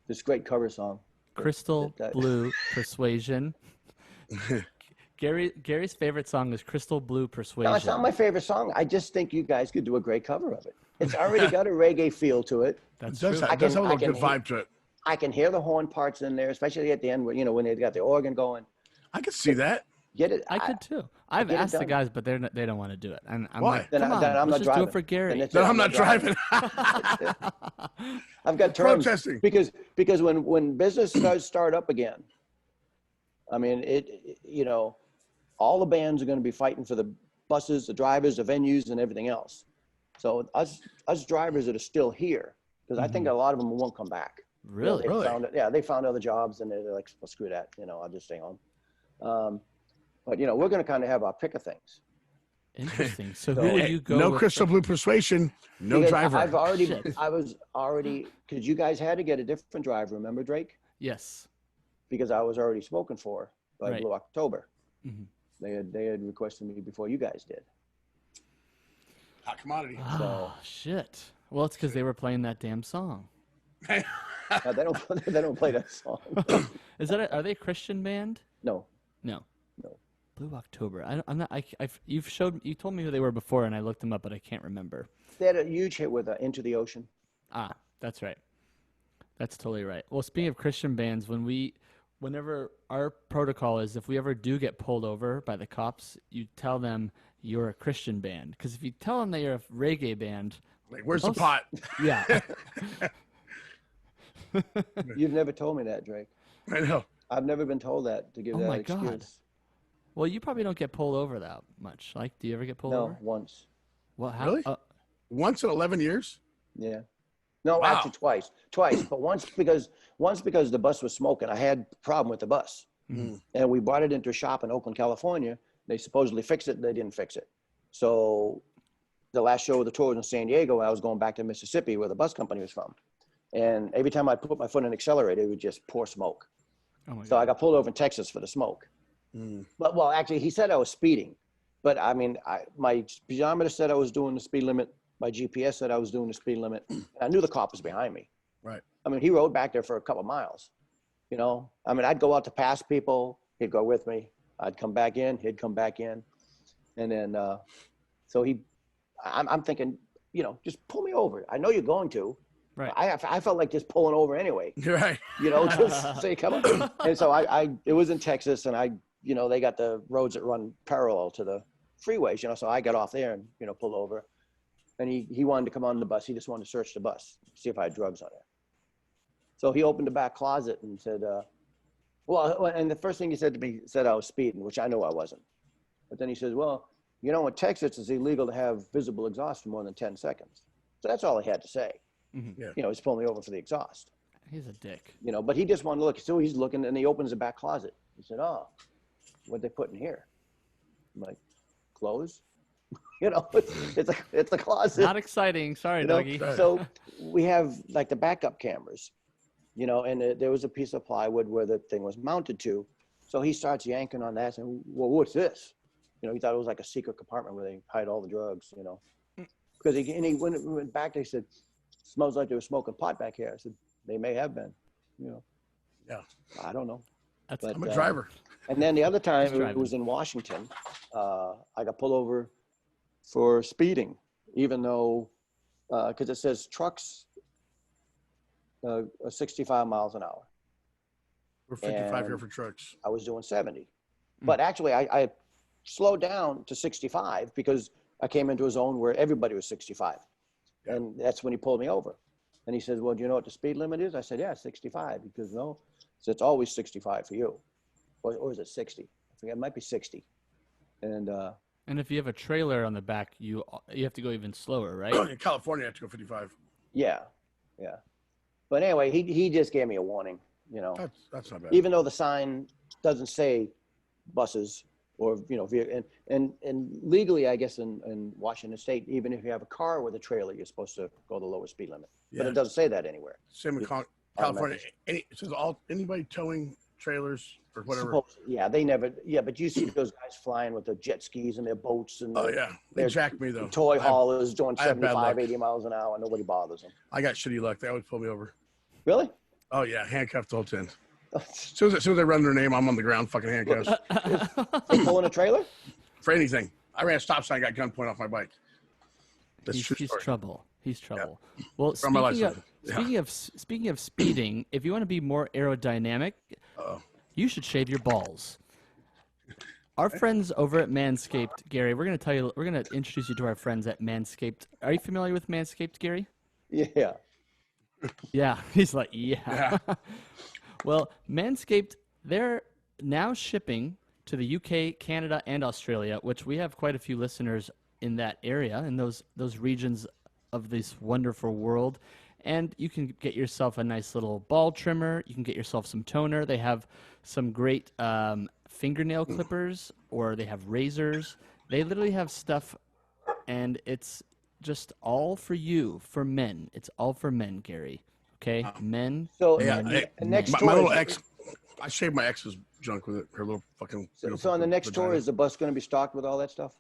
This great cover song. Crystal Blue Persuasion. Gary's favorite song is Crystal Blue Persuasion. No, it's not my favorite song. I just think you guys could do a great cover of it. It's already got a reggae feel to it. That's It does true. have a little good vibe to it. I can hear the horn parts in there, especially at the end where, when they got the organ going. I could see that. Get it? I could too. I've get it asked the done. guys, but they don't want to do it. And I'm Why? like, Then come on, I'm let's not just do driving. it for Gary. Then No, I'm not driving. I've got terms. Protesting. Because when business does start up again, I mean, all the bands are going to be fighting for the buses, the drivers, the venues, and everything else. So us drivers that are still here, because I think a lot of them won't come back. Really? They found other jobs, and they're like, well, screw that. I'll just stay home. But we're going to kind of have our pick of things. Interesting. So who would you go No with? crystal blue persuasion, no Because driver. I was already, because you guys had to get a different driver, remember, Drake? Yes. Because I was already spoken for by Blue October. Mm-hmm. They had requested me before you guys did. Hot commodity. Oh, shit. Well, it's because they were playing that damn song. They don't play that song. Are they a Christian band? No. Blue October. I'm not. You told me who they were before, and I looked them up, but I can't remember. They had a huge hit with Into the Ocean. Ah, that's right. That's totally right. Well, speaking of Christian bands, whenever our protocol is, if we ever do get pulled over by the cops, you tell them you're a Christian band. Because if you tell them that you're a reggae band, like, where's the pot? Yeah. You've never told me that, Drake. I know. I've never been told that to give that excuse. God. Well, you probably don't get pulled over that much. Like, do you ever get pulled over? No, once. Well, how? Really? Once in 11 years? Yeah. No, actually twice. But once because the bus was smoking. I had a problem with the bus. Mm-hmm. And we brought it into a shop in Oakland, California. They supposedly fixed it. They didn't fix it. So the last show of the tour was in San Diego. I was going back to Mississippi where the bus company was from. And every time I put my foot in an accelerator, it would just pour smoke. Oh my God. So I got pulled over in Texas for the smoke. But actually, he said I was speeding. But I mean, my speedometer said I was doing the speed limit. My GPS said I was doing the speed limit. I knew the cop was behind me. Right. I mean, he rode back there for a couple of miles. I mean, I'd go out to pass people. He'd go with me. I'd come back in. He'd come back in. And then, so I'm thinking, just pull me over. I know you're going to. Right. I felt like just pulling over anyway. Right. Just say, come on. And so it was in Texas, and they got the roads that run parallel to the freeways, so I got off there and, pulled over. And he wanted to come on the bus. He just wanted to search the bus, see if I had drugs on it. So he opened the back closet and said, and the first thing he said to me said I was speeding, which I know I wasn't. But then he says, well, in Texas, it's illegal to have visible exhaust for more than 10 seconds. So that's all he had to say. Mm-hmm. Yeah. He's pulling me over for the exhaust. He's a dick. But he just wanted to look. So he's looking, and he opens the back closet. He said, oh, what'd they put in here? I'm like, clothes? It's a closet. Not exciting. Sorry, doggy. So we have like the backup cameras, and there was a piece of plywood where the thing was mounted to. So he starts yanking on that and, well, what's this? He thought it was like a secret compartment where they hide all the drugs, Because he went back, they said, smells like they were smoking pot back here. I said, they may have been, Yeah. I don't know. I'm a driver. And then the other time it was in Washington. I got pulled over for speeding, even though, because it says trucks 65 miles an hour. We're 55 here for trucks. I was doing 70. But actually, I slowed down to 65 because I came into a zone where everybody was 65. Yeah. And that's when he pulled me over. And he says, well, do you know what the speed limit is? I said, yeah, 65. He goes, no, so it's always 65 for you. Or is it 60? I forget, it might be 60. And if you have a trailer on the back, you have to go even slower, right? In California, I have to go 55. Yeah. But anyway, he just gave me a warning, That's not bad. Even though the sign doesn't say buses or, and legally, I guess in Washington State, even if you have a car with a trailer, you're supposed to go the lower speed limit. Yeah. But it doesn't say that anywhere. Same in California. It says anybody towing trailers or whatever. But you see those guys flying with their jet skis and their boats and they jacked me though. Toy haulers doing 75, 80 miles an hour. Nobody bothers them. I got shitty luck. They always pull me over. Really? Oh yeah, handcuffed the whole time. As soon as they run their name, I'm on the ground, fucking handcuffs. They pulling a trailer? For anything. I ran a stop sign, got gunpoint off my bike. He's trouble. He's trouble. Yeah. Well, speaking of speeding, if you want to be more aerodynamic, you should shave your balls. Our friends over at Manscaped, Gary, we're going to introduce you to our friends at Manscaped. Are you familiar with Manscaped, Gary? Yeah. Yeah. He's like, yeah. Well, Manscaped, they're now shipping to the UK, Canada, and Australia, which we have quite a few listeners in that area, in those regions of this wonderful world. And you can get yourself a nice little ball trimmer. You can get yourself some toner. They have some great fingernail clippers, or they have razors. They literally have stuff, and it's just all for you, for men. It's all for men, Gary. Okay? Men. So next tour, my little ex, I shaved my ex's junk with it. Her little fucking. So on the next tour, is the bus going to be stocked with all that stuff?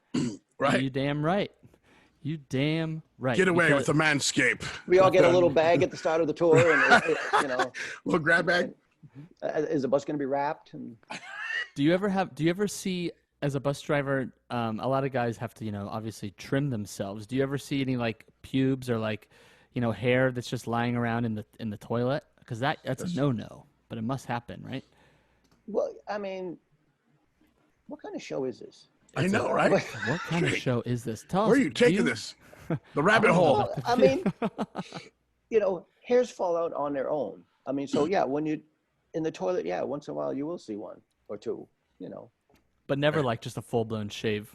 Right. You damn right. You damn right. Get away with the manscape. We all get a little bag at the start of the tour, and little grab bag. Is the bus going to be wrapped? And... Do you ever see, as a bus driver, a lot of guys have to, obviously trim themselves. Do you ever see any like pubes or like, hair that's just lying around in the toilet? Because that's a no-no, but it must happen, right? Well, I mean, what kind of show is this? I know, right? What kind of show is this? Tell us. Where are you taking this? The rabbit hole. Well, I mean, hairs fall out on their own. I mean, so yeah, when you in the toilet, yeah, once in a while you will see one or two, But never like just a full-blown shave.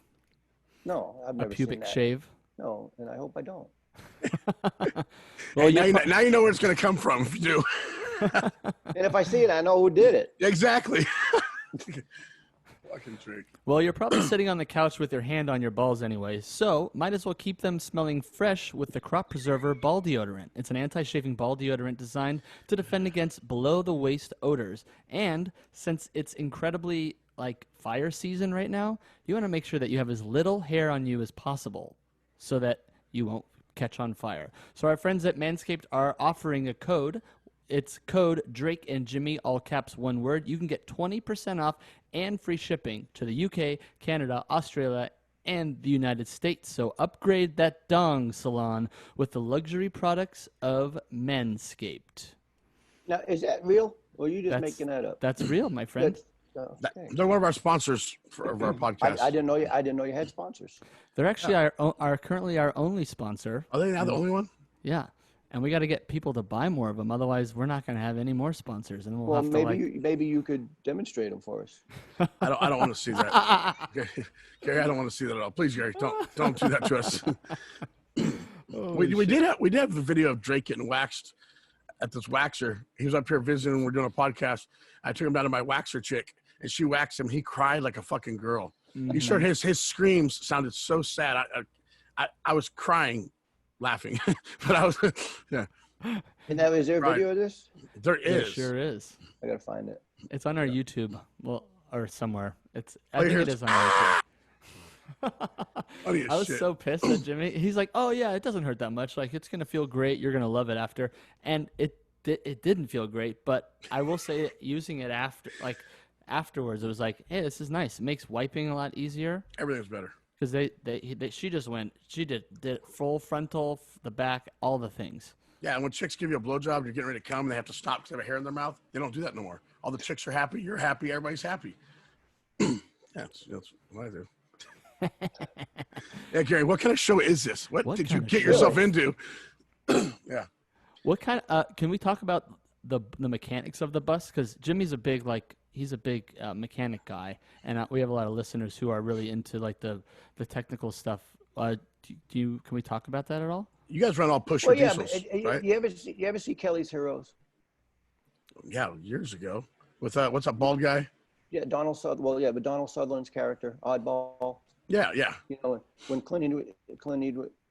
No, I've never a pubic seen that. shave. No, and I hope I don't. Well, now you know where it's going to come from if you do. And if I see it, I know who did it. Exactly. Fucking trick. Well, you're probably sitting on the couch with your hand on your balls anyway, so might as well keep them smelling fresh with the Crop Preserver Ball Deodorant. It's an anti-shaving ball deodorant designed to defend against below-the-waist odors. And since it's incredibly, fire season right now, you want to make sure that you have as little hair on you as possible so that you won't catch on fire. So our friends at Manscaped are offering a code. It's code Drake and Jimmy, all caps, one word. You can get 20% off and free shipping to the UK, Canada, Australia, and the United States. So upgrade that dong salon with the luxury products of Manscaped. Now, is that real, or are you just making that up? That's real, my friend. Okay. They're one of our sponsors for our podcast. I didn't know you had sponsors. They're actually are currently our only sponsor. Are they now the only one? Yeah. And we got to get people to buy more of them. Otherwise, we're not going to have any more sponsors. And we'll have maybe you could demonstrate them for us. I don't want to see that. Gary, I don't want to see that at all. Please, Gary, don't do that to us. we did have the video of Drake getting waxed at this waxer. He was up here visiting. We're doing a podcast. I took him down to my waxer chick, and she waxed him. He cried like a fucking girl. Mm-hmm. You sure his screams sounded so sad. I was crying, laughing, but I was yeah. And now, is there a video of this? There is. There sure is. I gotta find it. It's on our YouTube, or somewhere. I think it is on our YouTube. I was so pissed at Jimmy. He's like, "Oh yeah, it doesn't hurt that much. Like it's gonna feel great. You're gonna love it after." And it didn't feel great, but I will say, using it afterwards, it was like, "Hey, this is nice. It makes wiping a lot easier." Everything's better. Because she did it full frontal, the back, all the things. Yeah, and when chicks give you a blowjob, you're getting ready to come, they have to stop because they have a hair in their mouth. They don't do that no more. All the chicks are happy, you're happy, everybody's happy. That's what I do. Yeah, Gary, what kind of show is this? What did you get yourself into? Yeah. What kind of, can we talk about the mechanics of the bus? Because Jimmy's a big, he's a big mechanic guy, and we have a lot of listeners who are really into the technical stuff. Can we talk about that at all? You guys run all pusher diesels, right? You ever see Kelly's Heroes? Yeah, years ago. With what's that bald guy? Yeah, Donald Sutherland. Well, yeah, but Donald Sutherland's character, Oddball. Yeah. When Clint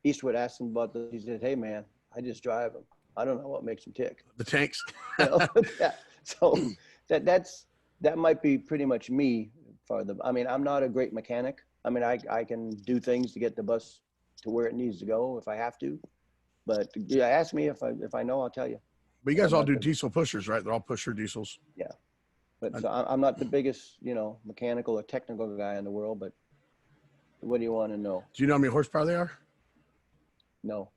Eastwood asked him about this, he said, "Hey man, I just drive them. I don't know what makes them tick." The tanks. Yeah. So that might be pretty much me I mean, I'm not a great mechanic. I mean, I can do things to get the bus to where it needs to go if I have to. But yeah, ask me if I know, I'll tell you. But you guys all do diesel pushers, right? They're all pusher diesels. Yeah. But so I'm not the biggest, mechanical or technical guy in the world, but what do you want to know? Do you know how many horsepower they are? No.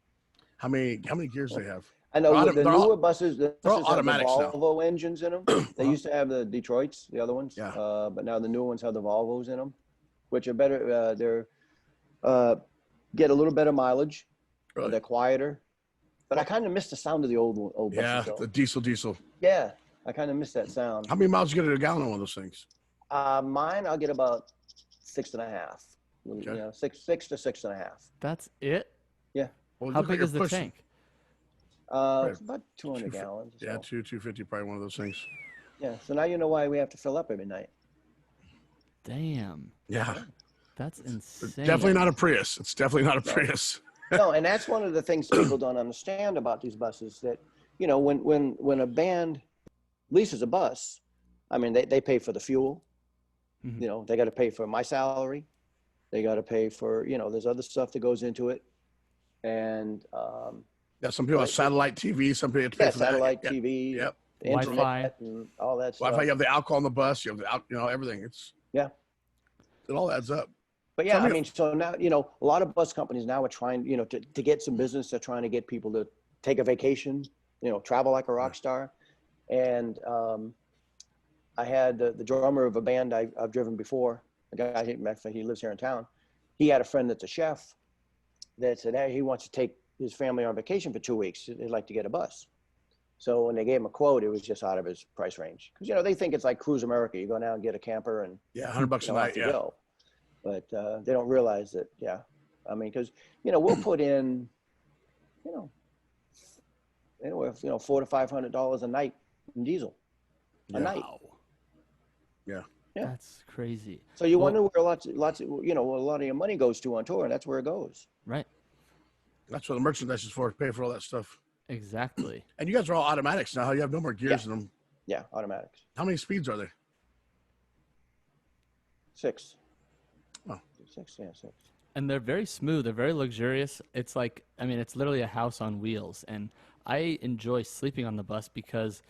How many gears they have? I know the newer buses, they're all automatics have the now. Volvo engines in them. They used to have the Detroits, the other ones. Yeah. But now the new ones have the Volvos in them, which are better. They're get a little better mileage. Really? They're quieter. But I kind of miss the sound of the old buses. Yeah, the diesel. Yeah, I kind of miss that sound. How many miles do you get at a gallon on one of those things? Mine, I'll get about 6.5. Okay. 6 to 6.5. That's it? Yeah. Well, How big is the tank? Right. It's about 200 gallons. Yeah, So. 250, probably one of those things. Yeah. So now you know why we have to fill up every night. Damn. Yeah. That's insane. Definitely not a Prius. It's definitely not a No. Prius. No, and that's one of the things people don't understand about these buses. That when a band leases a bus, I mean they pay for the fuel. Mhm. They got to pay for my salary. They got to pay for there's other stuff that goes into it, and Yeah, some people have satellite TV. Some people have to pay for satellite that. TV, Yep. the Wi-Fi. internet, and all that stuff. Wi-Fi. You have the alcohol on the bus. You have the everything. Yeah. It all adds up. But yeah, I mean, so now, a lot of bus companies now are trying, to get some business. They're trying to get people to take a vacation, travel like a rock star. And I had the drummer of a band I've driven before, a guy, he lives here in town. He had a friend that's a chef that said, hey, he wants to take his family on vacation for 2 weeks. They'd like to get a bus. So when they gave him a quote, it was just out of his price range. Because, they think it's like Cruise America. You go down and get a camper and $100 a night. off you go. But they don't realize that, I mean, because, we'll put in, anywhere, $400 to $500 a night in diesel, a night. Yeah. Yeah. That's crazy. So you wonder where lots of, a lot of your money goes to on tour, and that's where it goes. Right. That's what the merchandise is for, pay for all that stuff. Exactly. And you guys are all automatics now. You have no more gears in them. Yeah, automatics. How many speeds are there? 6. Oh. 6, yeah, 6. And they're very smooth. They're very luxurious. It's like, I mean, it's literally a house on wheels. And I enjoy sleeping on the bus because,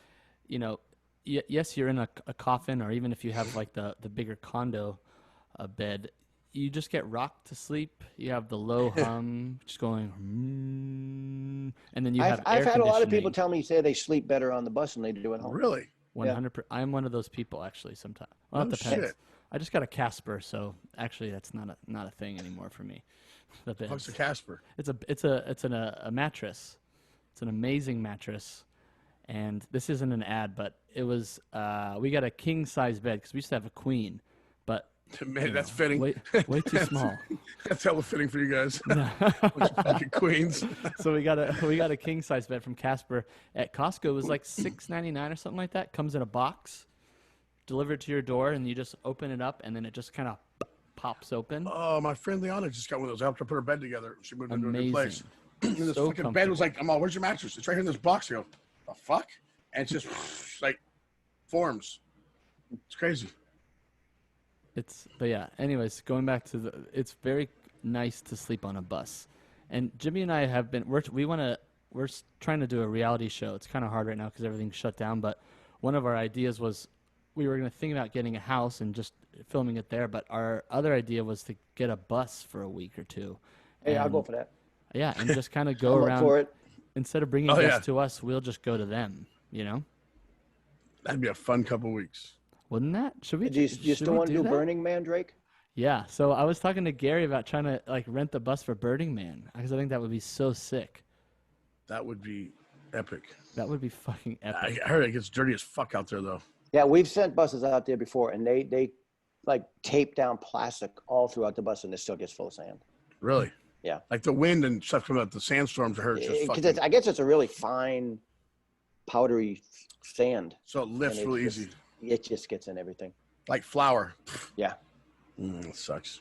yes, you're in a coffin, or even if you have like the bigger condo bed, you just get rocked to sleep. You have the low hum just going, and then you have I've had a lot of people air tell me they sleep better on the bus than they do at home. Really? 100%. I'm one of those people, actually, sometimes. Well, No it depends. shit. I just got a Casper, so actually that's not a thing anymore for me. The beds. What's the Casper? It's a mattress. It's an amazing mattress, and this isn't an ad, but it was we got a king size bed because we used to have a queen, but Man, that's fitting. way too small. That's hella fitting for you guys. Bunch of fucking queens. So we got a king size bed from Casper at Costco. It was like $6.99 or something like that. Comes in a box, delivered to your door, and you just open it up, and then it just kind of pops open. Oh, my friend LeAnna just got one of those. I helped her put her bed together. She moved into a new place. Amazing. And this So fucking bed was like, I'm all, where's your mattress? It's right here in this box. I go, the fuck? And it's just like forms. It's crazy. But yeah, anyways, going back to it's very nice to sleep on a bus. And Jimmy and I have been, we're trying to do a reality show. It's kind of hard right now because everything's shut down, but one of our ideas was we were going to think about getting a house and just filming it there, but our other idea was to get a bus for a week or two. Hey, I'll go for that. Yeah, and just kind of go I'm up around. for it. Instead of bringing guests to us, we'll just go to them, That'd be a fun couple weeks. Wouldn't that? Should we? Do you still want to do that? Burning Man, Drake? Yeah. So I was talking to Gary about trying to rent the bus for Burning Man because I think that would be so sick. That would be epic. That would be fucking epic. I heard it gets dirty as fuck out there, though. Yeah, we've sent buses out there before, and they like tape down plastic all throughout the bus, and it still gets full of sand. Really? Yeah. Like the wind and stuff coming out, the sandstorms are hurt. I guess it's a really fine, powdery sand. So it lifts and really easy. It just gets in everything. Like flour. Yeah. It sucks.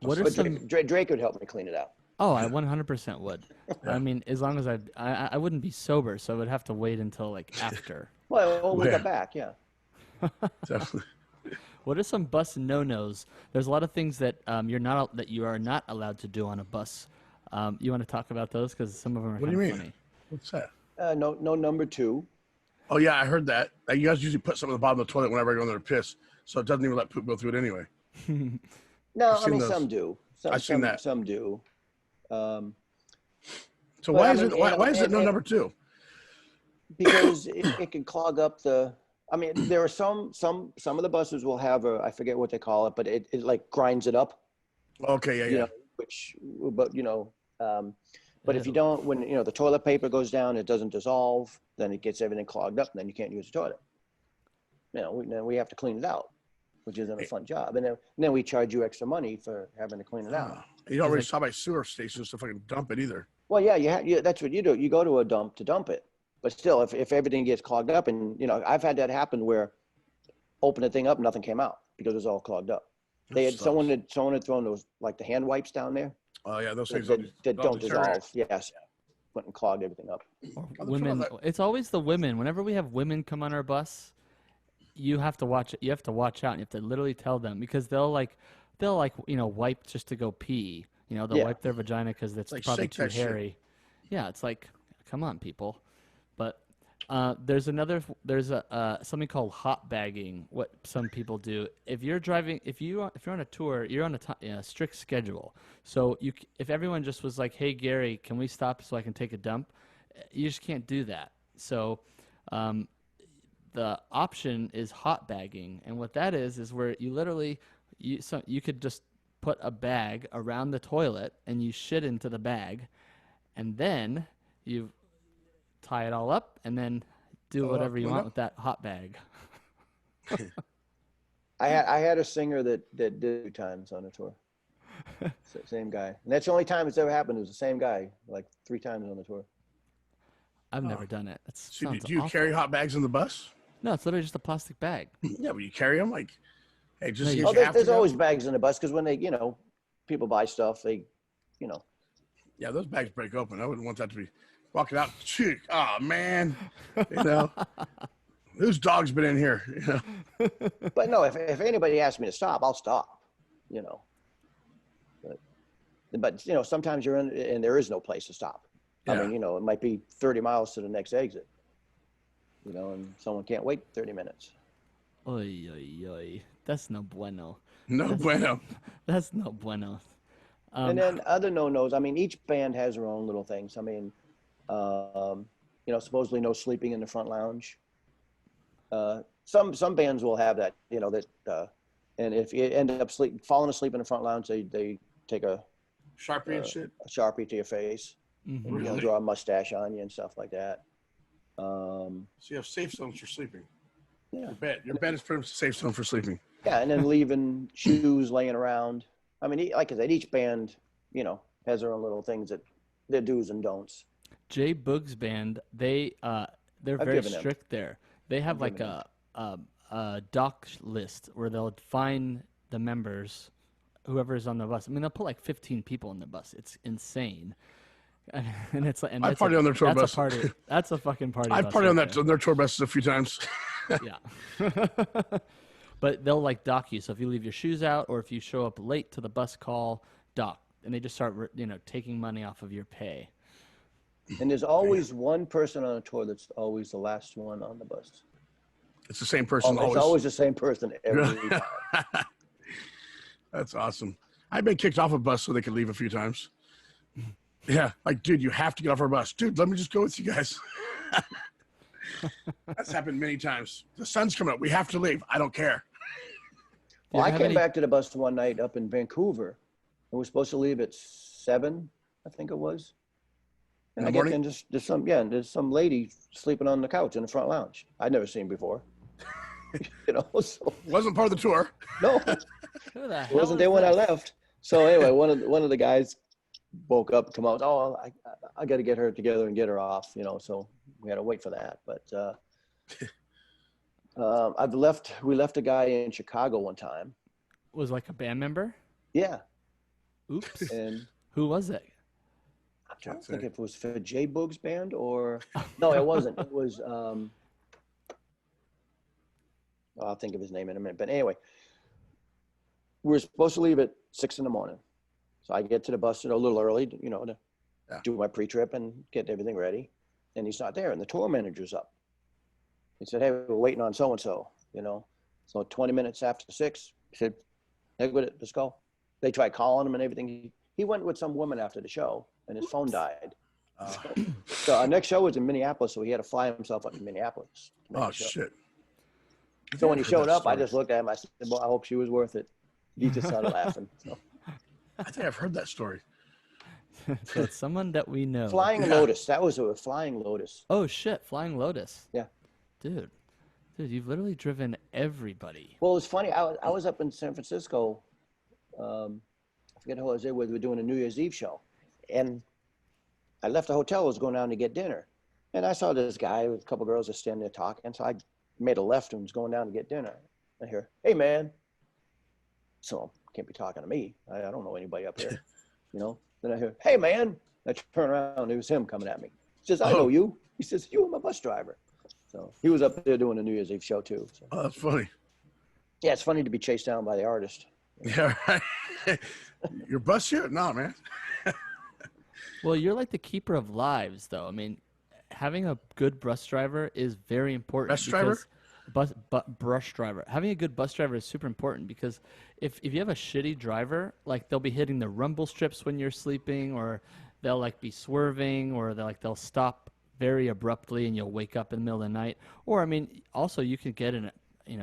What are But some? Drake would help me clean it out. Oh, I 100% would. I mean, as long as I wouldn't be sober, so I would have to wait until after. Well, we Yeah. got back, yeah. Definitely. What are some bus no-nos? There's a lot of things that you are not allowed to do on a bus. You want to talk about those because some of them are What do kind you of mean? funny. What's that? No number 2. Oh, yeah, I heard that. You guys usually put something at the bottom of the toilet whenever I go in there to piss, so it doesn't even let poop go through it anyway. No, I've seen those. some do. I've seen that. Some do. So But, why I is mean, why is it no and- number 2? Because it can clog up the. I mean, there are some of the buses will have I forget what they call it, but it like grinds it up. Okay, yeah. You know, but if you don't, when the toilet paper goes down, it doesn't dissolve, then it gets everything clogged up, and then you can't use the toilet. Then we have to clean it out, which isn't a fun job, and then we charge you extra money for having to clean it out. You don't really stop by sewer stations to fucking dump it either. Well, yeah, that's what you do. You go to a dump to dump it. But still, if everything gets clogged up, and I've had that happen where open the thing up, nothing came out because it was all clogged up. They had someone had thrown those like the hand wipes down there. Oh yeah, those things that don't dissolve. Yes, went and clogged everything up. Women, it's always the women. Whenever we have women come on our bus, you have to watch it. You have to watch out. And you have to literally tell them because they'll wipe just to go pee. They'll wipe their vagina because it's like probably too hairy. Yeah, it's like, come on, people. But there's something called hot bagging. What some people do. If you're on a tour, you're on a strict schedule. So if everyone just was like, "Hey Gary, can we stop so I can take a dump?" You just can't do that. So the option is hot bagging, and what that is where you literally you could just put a bag around the toilet and you shit into the bag, and then you tie it all up and then do whatever you want with that hot bag. I had a singer that did 2 times on a tour. Same guy, and that's the only time it's ever happened. It was the same guy, like 3 times on the tour. I've never done it. So do you carry hot bags in the bus? No, it's literally just a plastic bag. Yeah, but you carry them like, hey, just there's always bags in the bus because when they, people buy stuff, they, Yeah, those bags break open. I wouldn't want that to be walking out. Oh man, whose dog's been in here? But no, if anybody asks me to stop, I'll stop. But sometimes you're in and there is no place to stop. Yeah. I mean, it might be 30 miles to the next exit. And someone can't wait 30 minutes. Oy, oy, oy. That's no bueno. Bueno. That's no bueno. And then other no-nos, I mean, each band has their own little things. I mean, supposedly no sleeping in the front lounge. Some bands will have that, and if you end up falling asleep in the front lounge, they take a Sharpie and shit. A Sharpie to your face, Mm-hmm. and draw a mustache on you and stuff like that. So you have safe zones for sleeping. Yeah. Your bed is pretty much a safe zone for sleeping. Yeah, and then leaving shoes laying around. I mean, like I said, each band, has their own little things that their do's and don'ts. Jay Boog's band, they're very strict there. They have like a doc list where they'll find the members, whoever's on the bus. I mean, they'll put like 15 people on the bus. It's insane. And it's like, I party on their tour bus. That's a fucking party. I've partied on their tour buses a few times. Yeah. But they'll like dock you. So if you leave your shoes out or if you show up late to the bus call, dock. And they just start, taking money off of your pay. And there's always one person on a tour that's always the last one on the bus. It's the same person always. It's always the same person every time. That's awesome. I've been kicked off a bus so they could leave a few times. Yeah, like, dude, you have to get off our bus. Dude, let me just go with you guys. That's happened many times. The sun's coming up. We have to leave. I don't care. Well, I came back to the bus one night up in Vancouver, and we're supposed to leave at 7, I think it was. And I get in, there's some lady sleeping on the couch in the front lounge. I'd never seen before. So wasn't part of the tour. No, it wasn't there when I left. So anyway, one of the guys woke up, come out. Oh, I got to get her together and get her off. So we had to wait for that. But we left a guy in Chicago one time. Was like a band member? Yeah. Oops. And who was it? I'm trying to think if it was for Jay Boog's band or no, it wasn't. It was I'll think of his name in a minute. But anyway, we were supposed to leave at 6 a.m. So I get to the bus a little early, to do my pre-trip and get everything ready. And he's not there, and the tour manager's up. He said, "Hey, we're waiting on so-and-so, So 20 minutes after 6, he said, "Heck with it, let's go." They tried calling him and everything. He went with some woman after the show, and his phone died. So our next show was in Minneapolis, so he had to fly himself up to Minneapolis. Oh, shit. So when he showed up, I just looked at him. I said, "Well, I hope she was worth it." He just started laughing. So. I think I've heard that story. So it's someone that we know. Flying Lotus. That was a Flying Lotus. Oh, shit. Flying Lotus. Yeah. Dude, you've literally driven everybody. Well, it was funny. I was up in San Francisco. I forget who I was there with. We were doing a New Year's Eve show. And I left the hotel, was going down to get dinner. And I saw this guy with a couple girls just standing there talking. So I made a left and was going down to get dinner. I hear, hey, man. So can't be talking to me. I don't know anybody up here, you know. Then I hear, hey, man. I turn around. It was him coming at me. He says, I know you. He says, you were my bus driver. So he was up there doing the New Year's Eve show, too. So. Oh, that's funny. Yeah, it's funny to be chased down by the artist. Yeah, right. Your bus here? No, man. Well, you're like the keeper of lives, though. I mean, having a good bus driver is very important. Bus driver? Brush driver. Having a good bus driver is super important because if you have a shitty driver, like they'll be hitting the rumble strips when you're sleeping, or they'll like be swerving, or they'll stop very abruptly and you'll wake up in the middle of the night. Or I mean, also you can get in,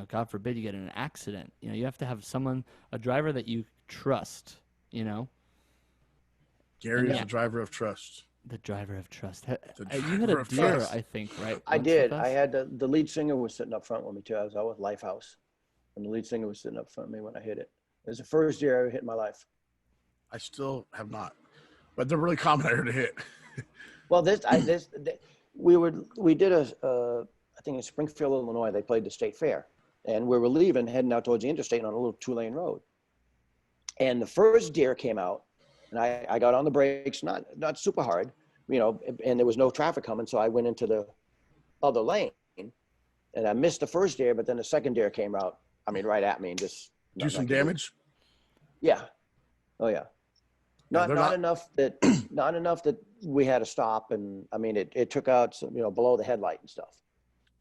God forbid you get in an accident. You have to have a driver that you trust. Gary is the driver of trust. The driver of trust. You driver had a of deer, trust. I think, right? I once did. with us? I had the lead singer was sitting up front with me too. I was out with Lifehouse, and the lead singer was sitting up front with me when I hit it. It was the first deer I ever hit in my life. I still have not, but they're really common here to hit. Well, we did I think in Springfield, Illinois, they played the state fair, and we were leaving, heading out towards the interstate on a little 2-lane road. And the first deer came out, and I got on the brakes, not super hard, and there was no traffic coming, so I went into the other lane, and I missed the first deer, but then the second deer came out, right at me and just Do some damage? Yeah. Oh yeah. Not enough that we had to stop, and it took out some, below the headlight and stuff.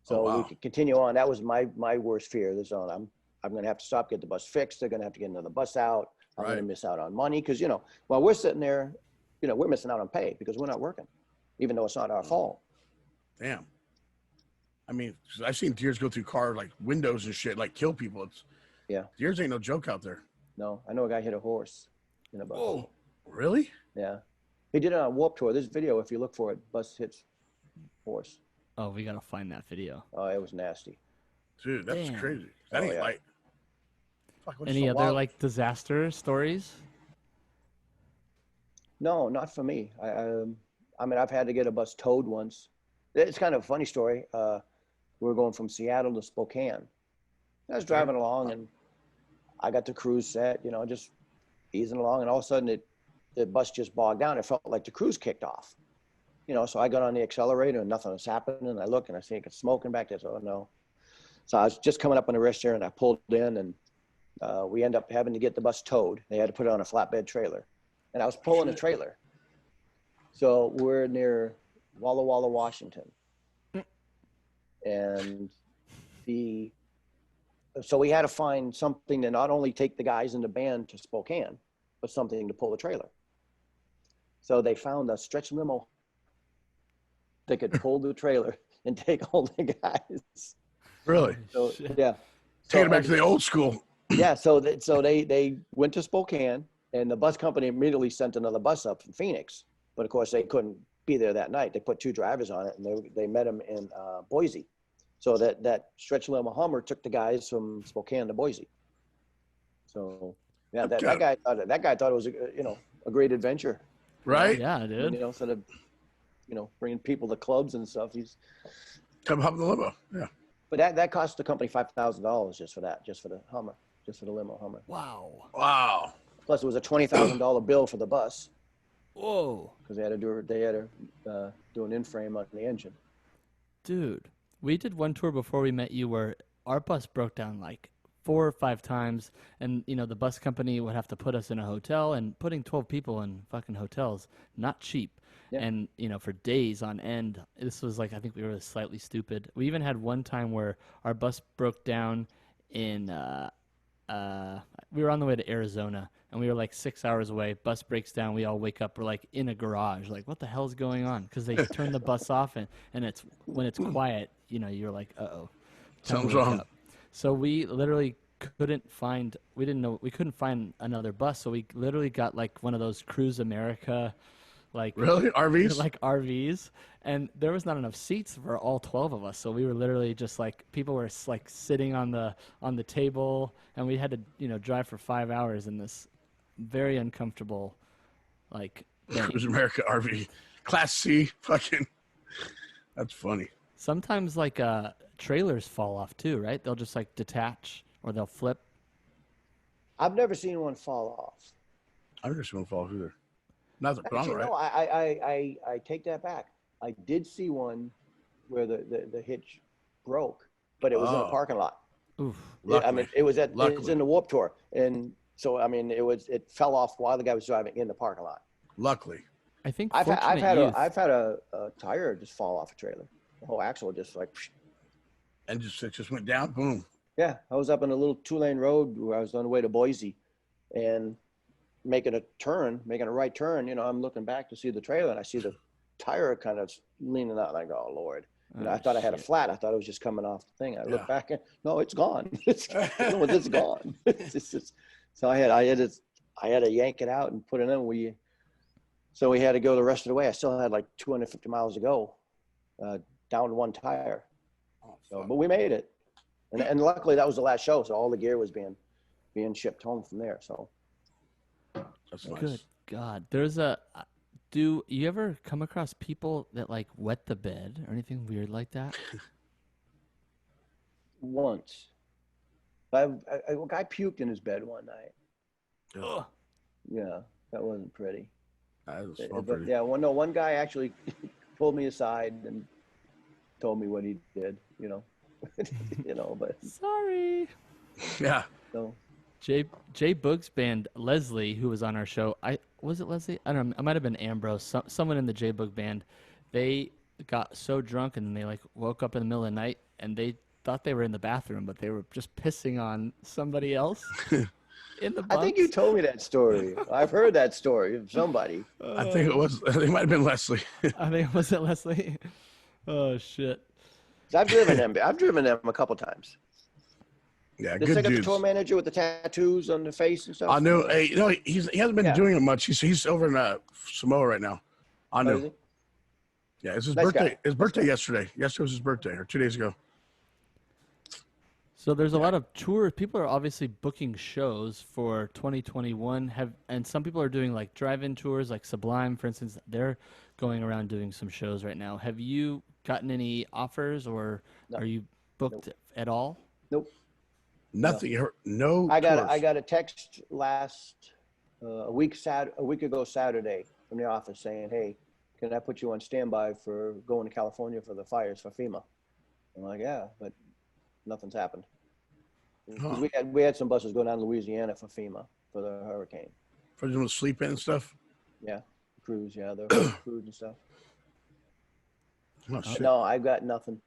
So we could continue on. That was my worst fear. I'm going to have to stop, get the bus fixed. They're going to have to get another bus out. I'm going to miss out on money because, while we're sitting there, we're missing out on pay because we're not working, even though it's not our fault. Damn. I've seen deers go through car like windows and shit, like kill people. Deers ain't no joke out there. No, I know a guy hit a horse in a bus. Oh, really? Yeah. He did it on Warped Tour. This video, if you look for it, bus hits horse. Oh, we got to find that video. Oh, it was nasty. Dude, that's Damn. crazy. That ain't light. Any other like disaster stories? No, not for me. I've had to get a bus towed once. It's kind of a funny story. We were going from Seattle to Spokane. I was driving along and I got the cruise set, just easing along, and all of a sudden the bus just bogged down. It felt like the cruise kicked off. So I got on the accelerator and nothing was happening. And I look and I see it smoking back there. So, oh no. So I was just coming up on the rest here and I pulled in, and we ended up having to get the bus towed. They had to put it on a flatbed trailer, and I was pulling a trailer. So we're near Walla Walla, Washington. And so we had to find something to not only take the guys in the band to Spokane, but something to pull the trailer. So they found a stretch limo that could pull the trailer and take all the guys. Really? So, yeah. Taking it back to the old school. Yeah. So they went to Spokane, and the bus company immediately sent another bus up from Phoenix. But of course, they couldn't be there that night. They put 2 drivers on it, and they met them in Boise. So that stretch limo Hummer took the guys from Spokane to Boise. So yeah, that guy thought it was a great adventure. Right? Yeah, dude. Instead of bringing people to clubs and stuff, he's come up in the limo. Yeah. But that cost the company $5,000 just for the Hummer, just for the limo Hummer. Wow. Plus, it was a $20,000 bill for the bus. Whoa. Because they had to do an in-frame on the engine. Dude, we did one tour before we met you where our bus broke down like 4 or 5 times, and the bus company would have to put us in a hotel, and putting 12 people in fucking hotels, not cheap. Yeah. And for days on end. This was like, I think we were slightly stupid. We even had one time where our bus broke down in we were on the way to Arizona, and we were like 6 hours away. Bus breaks down, we all wake up, we're like in a garage, like what the hell is going on? Because they turn the bus off, and it's when it's quiet, you're like, uh-oh, something's wrong. So we literally couldn't find another bus, so we literally got like one of those Cruise America, like really RVs, like RVs, and there was not enough seats for all 12 of us, so we were literally just like, people were like sitting on the table, and we had to drive for 5 hours in this very uncomfortable like thing. Cruise America RV. Class C, fucking. That's funny. Sometimes like trailers fall off too, right? They'll just like detach or they'll flip. I've never seen one fall off. I never seen one fall off either. Not the wrong, Actually, right? no, I take that back. I did see one where the hitch broke, but it was in a Oh. parking lot. Oof. I mean, it was in Luckily. the Warped Tour, and so I mean, it fell off while the guy was driving in the parking lot. Luckily. I think I've had youth. I've had a tire just fall off a trailer. The whole axle just like. And it just went down. Boom. Yeah, I was up on a little 2-lane road where I was on the way to Boise, and making a right turn. You know, I'm looking back to see the trailer, and I see the tire kind of leaning out. And I go, "Oh Lord!" You know, I thought I had a flat. I thought it was just coming off the thing. I look back, and no, it's gone. It's gone. So I had to yank it out and put it in. So we had to go the rest of the way. I still had like 250 miles to go, down to one tire. So, but we made it, and luckily that was the last show. So all the gear was being shipped home from there. So That's nice. Good God. There's do you ever come across people that like wet the bed or anything weird like that? once, a guy puked in his bed one night. Ugh. Yeah, that wasn't pretty. That was But pretty. yeah, one guy actually pulled me aside and told me what he did. You know, but Sorry. Yeah. so. Jay Boog's band, Leslie, who was on our show. Was it Leslie? I don't know. It might have been Ambrose. Someone in the Jay Boog band. They got so drunk and they like woke up in the middle of the night and they thought they were in the bathroom, but they were just pissing on somebody else in the bunks. I think you told me that story. I've heard that story of somebody. I think it was. It might have been Leslie. I think was it Leslie? Oh shit! I've driven them. I've driven them a couple times. Yeah, This good thing got the dudes. tour manager with the tattoos on the face and stuff. I know. Hey, you know, he hasn't been Yeah. doing it much. He's over in Samoa right now. I Oh, know. is he? Yeah, it's his Nice birthday. guy. His birthday yesterday. Yesterday was his birthday, or 2 days ago. So there's a lot of tours. People are obviously booking shows for 2021. And some people are doing like drive-in tours, like Sublime, for instance. They're going around doing some shows right now. Have you gotten any offers, or No. are you booked at all? Nope. Nothing. You heard, no. I tours. got a text last a week ago Saturday from the office saying, "Hey, can I put you on standby for going to California for the fires for FEMA?" I'm like, "Yeah," but nothing's happened. 'Cause Huh. we had some buses going down to Louisiana for FEMA for the hurricane. For them to sleep in and stuff. Yeah, cruise. Yeah, the cruise and stuff. Oh shit. No, I've got nothing.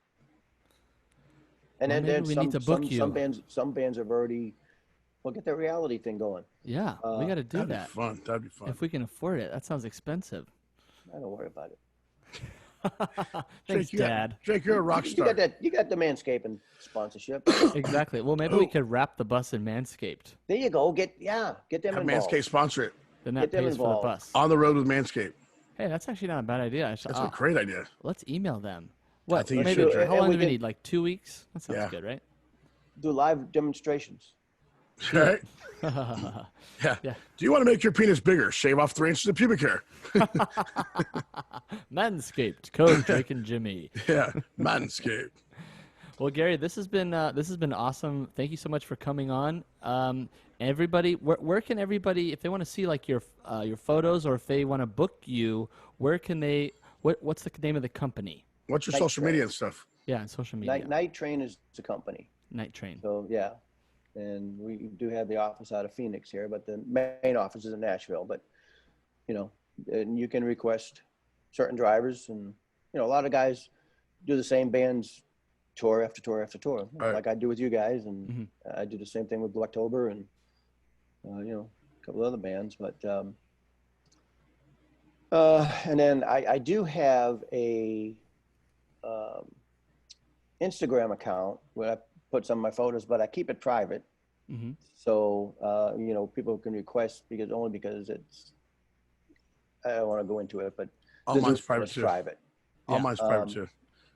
And Well, then maybe we need to book you. some bands have already get that reality thing going. Yeah, we got to do That'd that. be fun. That'd be fun. If we can afford it. That sounds expensive. I don't worry about it. Thanks, Jake, Dad. Jake, you're a rock You star. got that. You got the Manscaping sponsorship. Exactly. Well, maybe we could wrap the bus in Manscaped. There you go. Get them Have involved. Manscaped sponsor it. Then that Get them pays for the involved. bus. On the road with Manscaped. Hey, that's actually not a bad idea. That's a great idea. Let's email them. What? think you Maybe, should, Jake. how And long we do we can- need? Like 2 weeks? That sounds Yeah. good, right? Do live demonstrations. Right? Yeah. Yeah. Do you want to make your penis bigger? Shave off 3 inches of pubic hair. Manscaped. Code Drake and Jimmy. Yeah. Manscaped. Well, Gary, this has been awesome. Thank you so much for coming on. Everybody, where can everybody, if they want to see like your photos or if they want to book you, where can they? What's the name of the company? What's your Night social Train. media and stuff? Yeah, on social media. Night Train is the company. Night Train. So yeah, and we do have the office out of Phoenix here, but the main office is in Nashville. But and you can request certain drivers, and a lot of guys do the same bands tour after tour after tour, Right. like I do with you guys, and I do the same thing with Blue October and a couple other bands. But and then I do have a Instagram account where I put some of my photos, but I keep it private. Mm-hmm. So, people can request because it's, I don't want to go into it, but All this mine's is private too. private. All Yeah. mine's private too.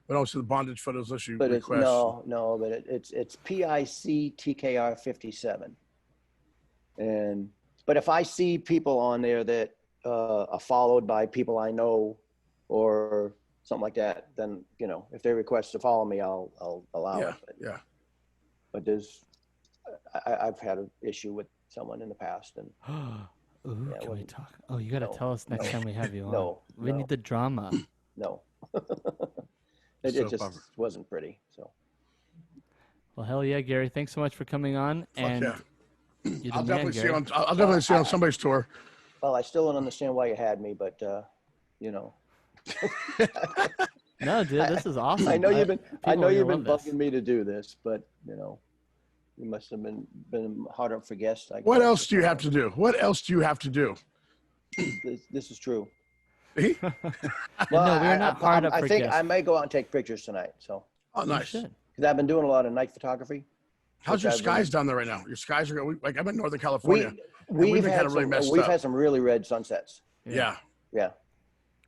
But also the bondage photos unless you But it's, request. but it's PICTKR 57. But if I see people on there that are followed by people I know, or something like that, then, you know, if they request to follow me, I'll allow Yeah, it. yeah. But I've had an issue with someone in the past, and Ooh, Yeah, can we wasn't- talk? Oh, you got to no, tell us next no, time we have you on. no, We no. need the drama. no. It's It so just bummer. wasn't pretty. So Well, hell yeah, Gary. Thanks so much for coming on. And yeah. you're the I'll man, definitely see Gary. you on. I'll definitely see you on somebody's tour. well, I still don't understand why you had me, but you know, No, dude, this is awesome. I know you've been people are you've gonna been love bugging this. me to do this, but you know, you must have been hard up for guests. I What guess, else or do you have something. to do? What else do you have to do? This is true. See? Well, No, we are not hard up I for think guests. I may go out and take pictures tonight. So Oh, You nice. should. because I've been doing a lot of night photography. How's your I've been- skies down there right now? Your skies are like I'm in Northern California. and We've been had kinda really some, messed we've up. had some really red sunsets. Yeah. Yeah,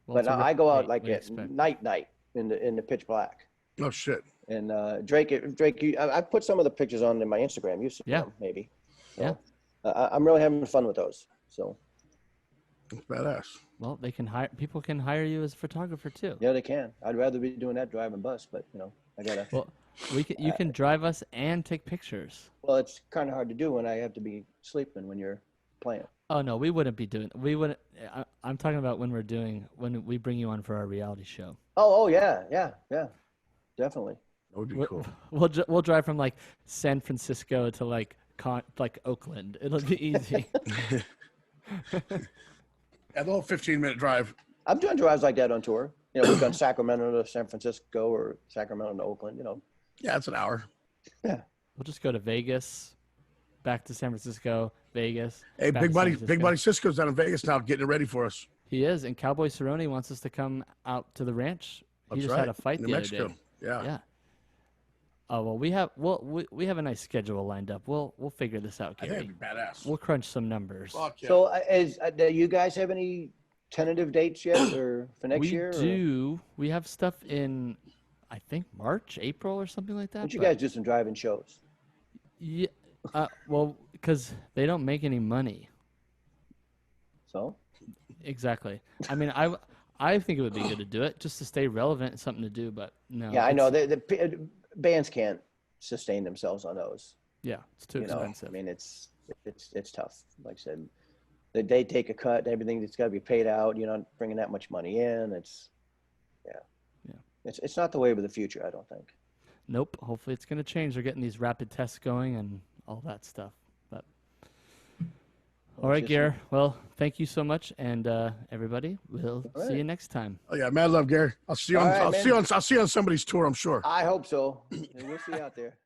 Well, but it's a I go out rate like we at expect. night in the pitch black. Oh shit. And Drake, I put some of the pictures on in my Instagram. You see Yeah. them, maybe. So, Yeah. I'm really having fun with those. So That's badass. Well, they can hire. People can hire you as a photographer too. yeah, they can. I'd rather be doing that driving bus, but you know, I gotta. Well, you can drive us and take pictures. Well, it's kind of hard to do when I have to be sleeping when you're playing. Oh no, we wouldn't be doing. We wouldn't. I'm talking about when we bring you on for our reality show. Oh yeah, definitely. That would be We're- cool. We'll drive from like San Francisco to like Oakland. It'll be easy. Yeah, the whole 15-minute drive. I'm doing drives like that on tour. You know, we've done Sacramento to San Francisco or Sacramento to Oakland. You know, Yeah, it's an hour. yeah. We'll just go to Vegas, back to San Francisco, Vegas. Hey, back to Big San Buddy Francisco. Cisco's down in Vegas now, getting it ready for us. He is, and Cowboy Cerrone wants us to come out to the ranch. He That's just right. had a fight New the Mexico. other day. Yeah. Yeah. Oh well, we have a nice schedule lined up. We'll figure this out, I think Gary. it'd be badass. We'll crunch some numbers. Fuck yeah. So, do you guys have any tentative dates yet, or for next We year? Or? do. We have stuff in, I think March, April, or something like that. Don't you but- guys do some driving shows? Yeah. Well, because they don't make any money. So, Exactly. I mean, I think it would be good to do it just to stay relevant and something to do. But no. yeah, I know it's- the bands can't sustain themselves on those. Yeah, it's too You know, expensive. I mean, it's tough. Like I said, they take a cut and everything that's got to be paid out. You're not bringing that much money in. It's not the way of the future, I don't think. Nope. Hopefully, it's going to change. They're getting these rapid tests going and all that stuff. But all right, just- Gary. Well, thank you so much, and everybody, we'll All see right. you next time. Oh yeah, mad love, Gary. I'll see you on. All right, I'll man. see you on. I'll see you on somebody's tour. I'm sure. I hope so. And we'll see you out there.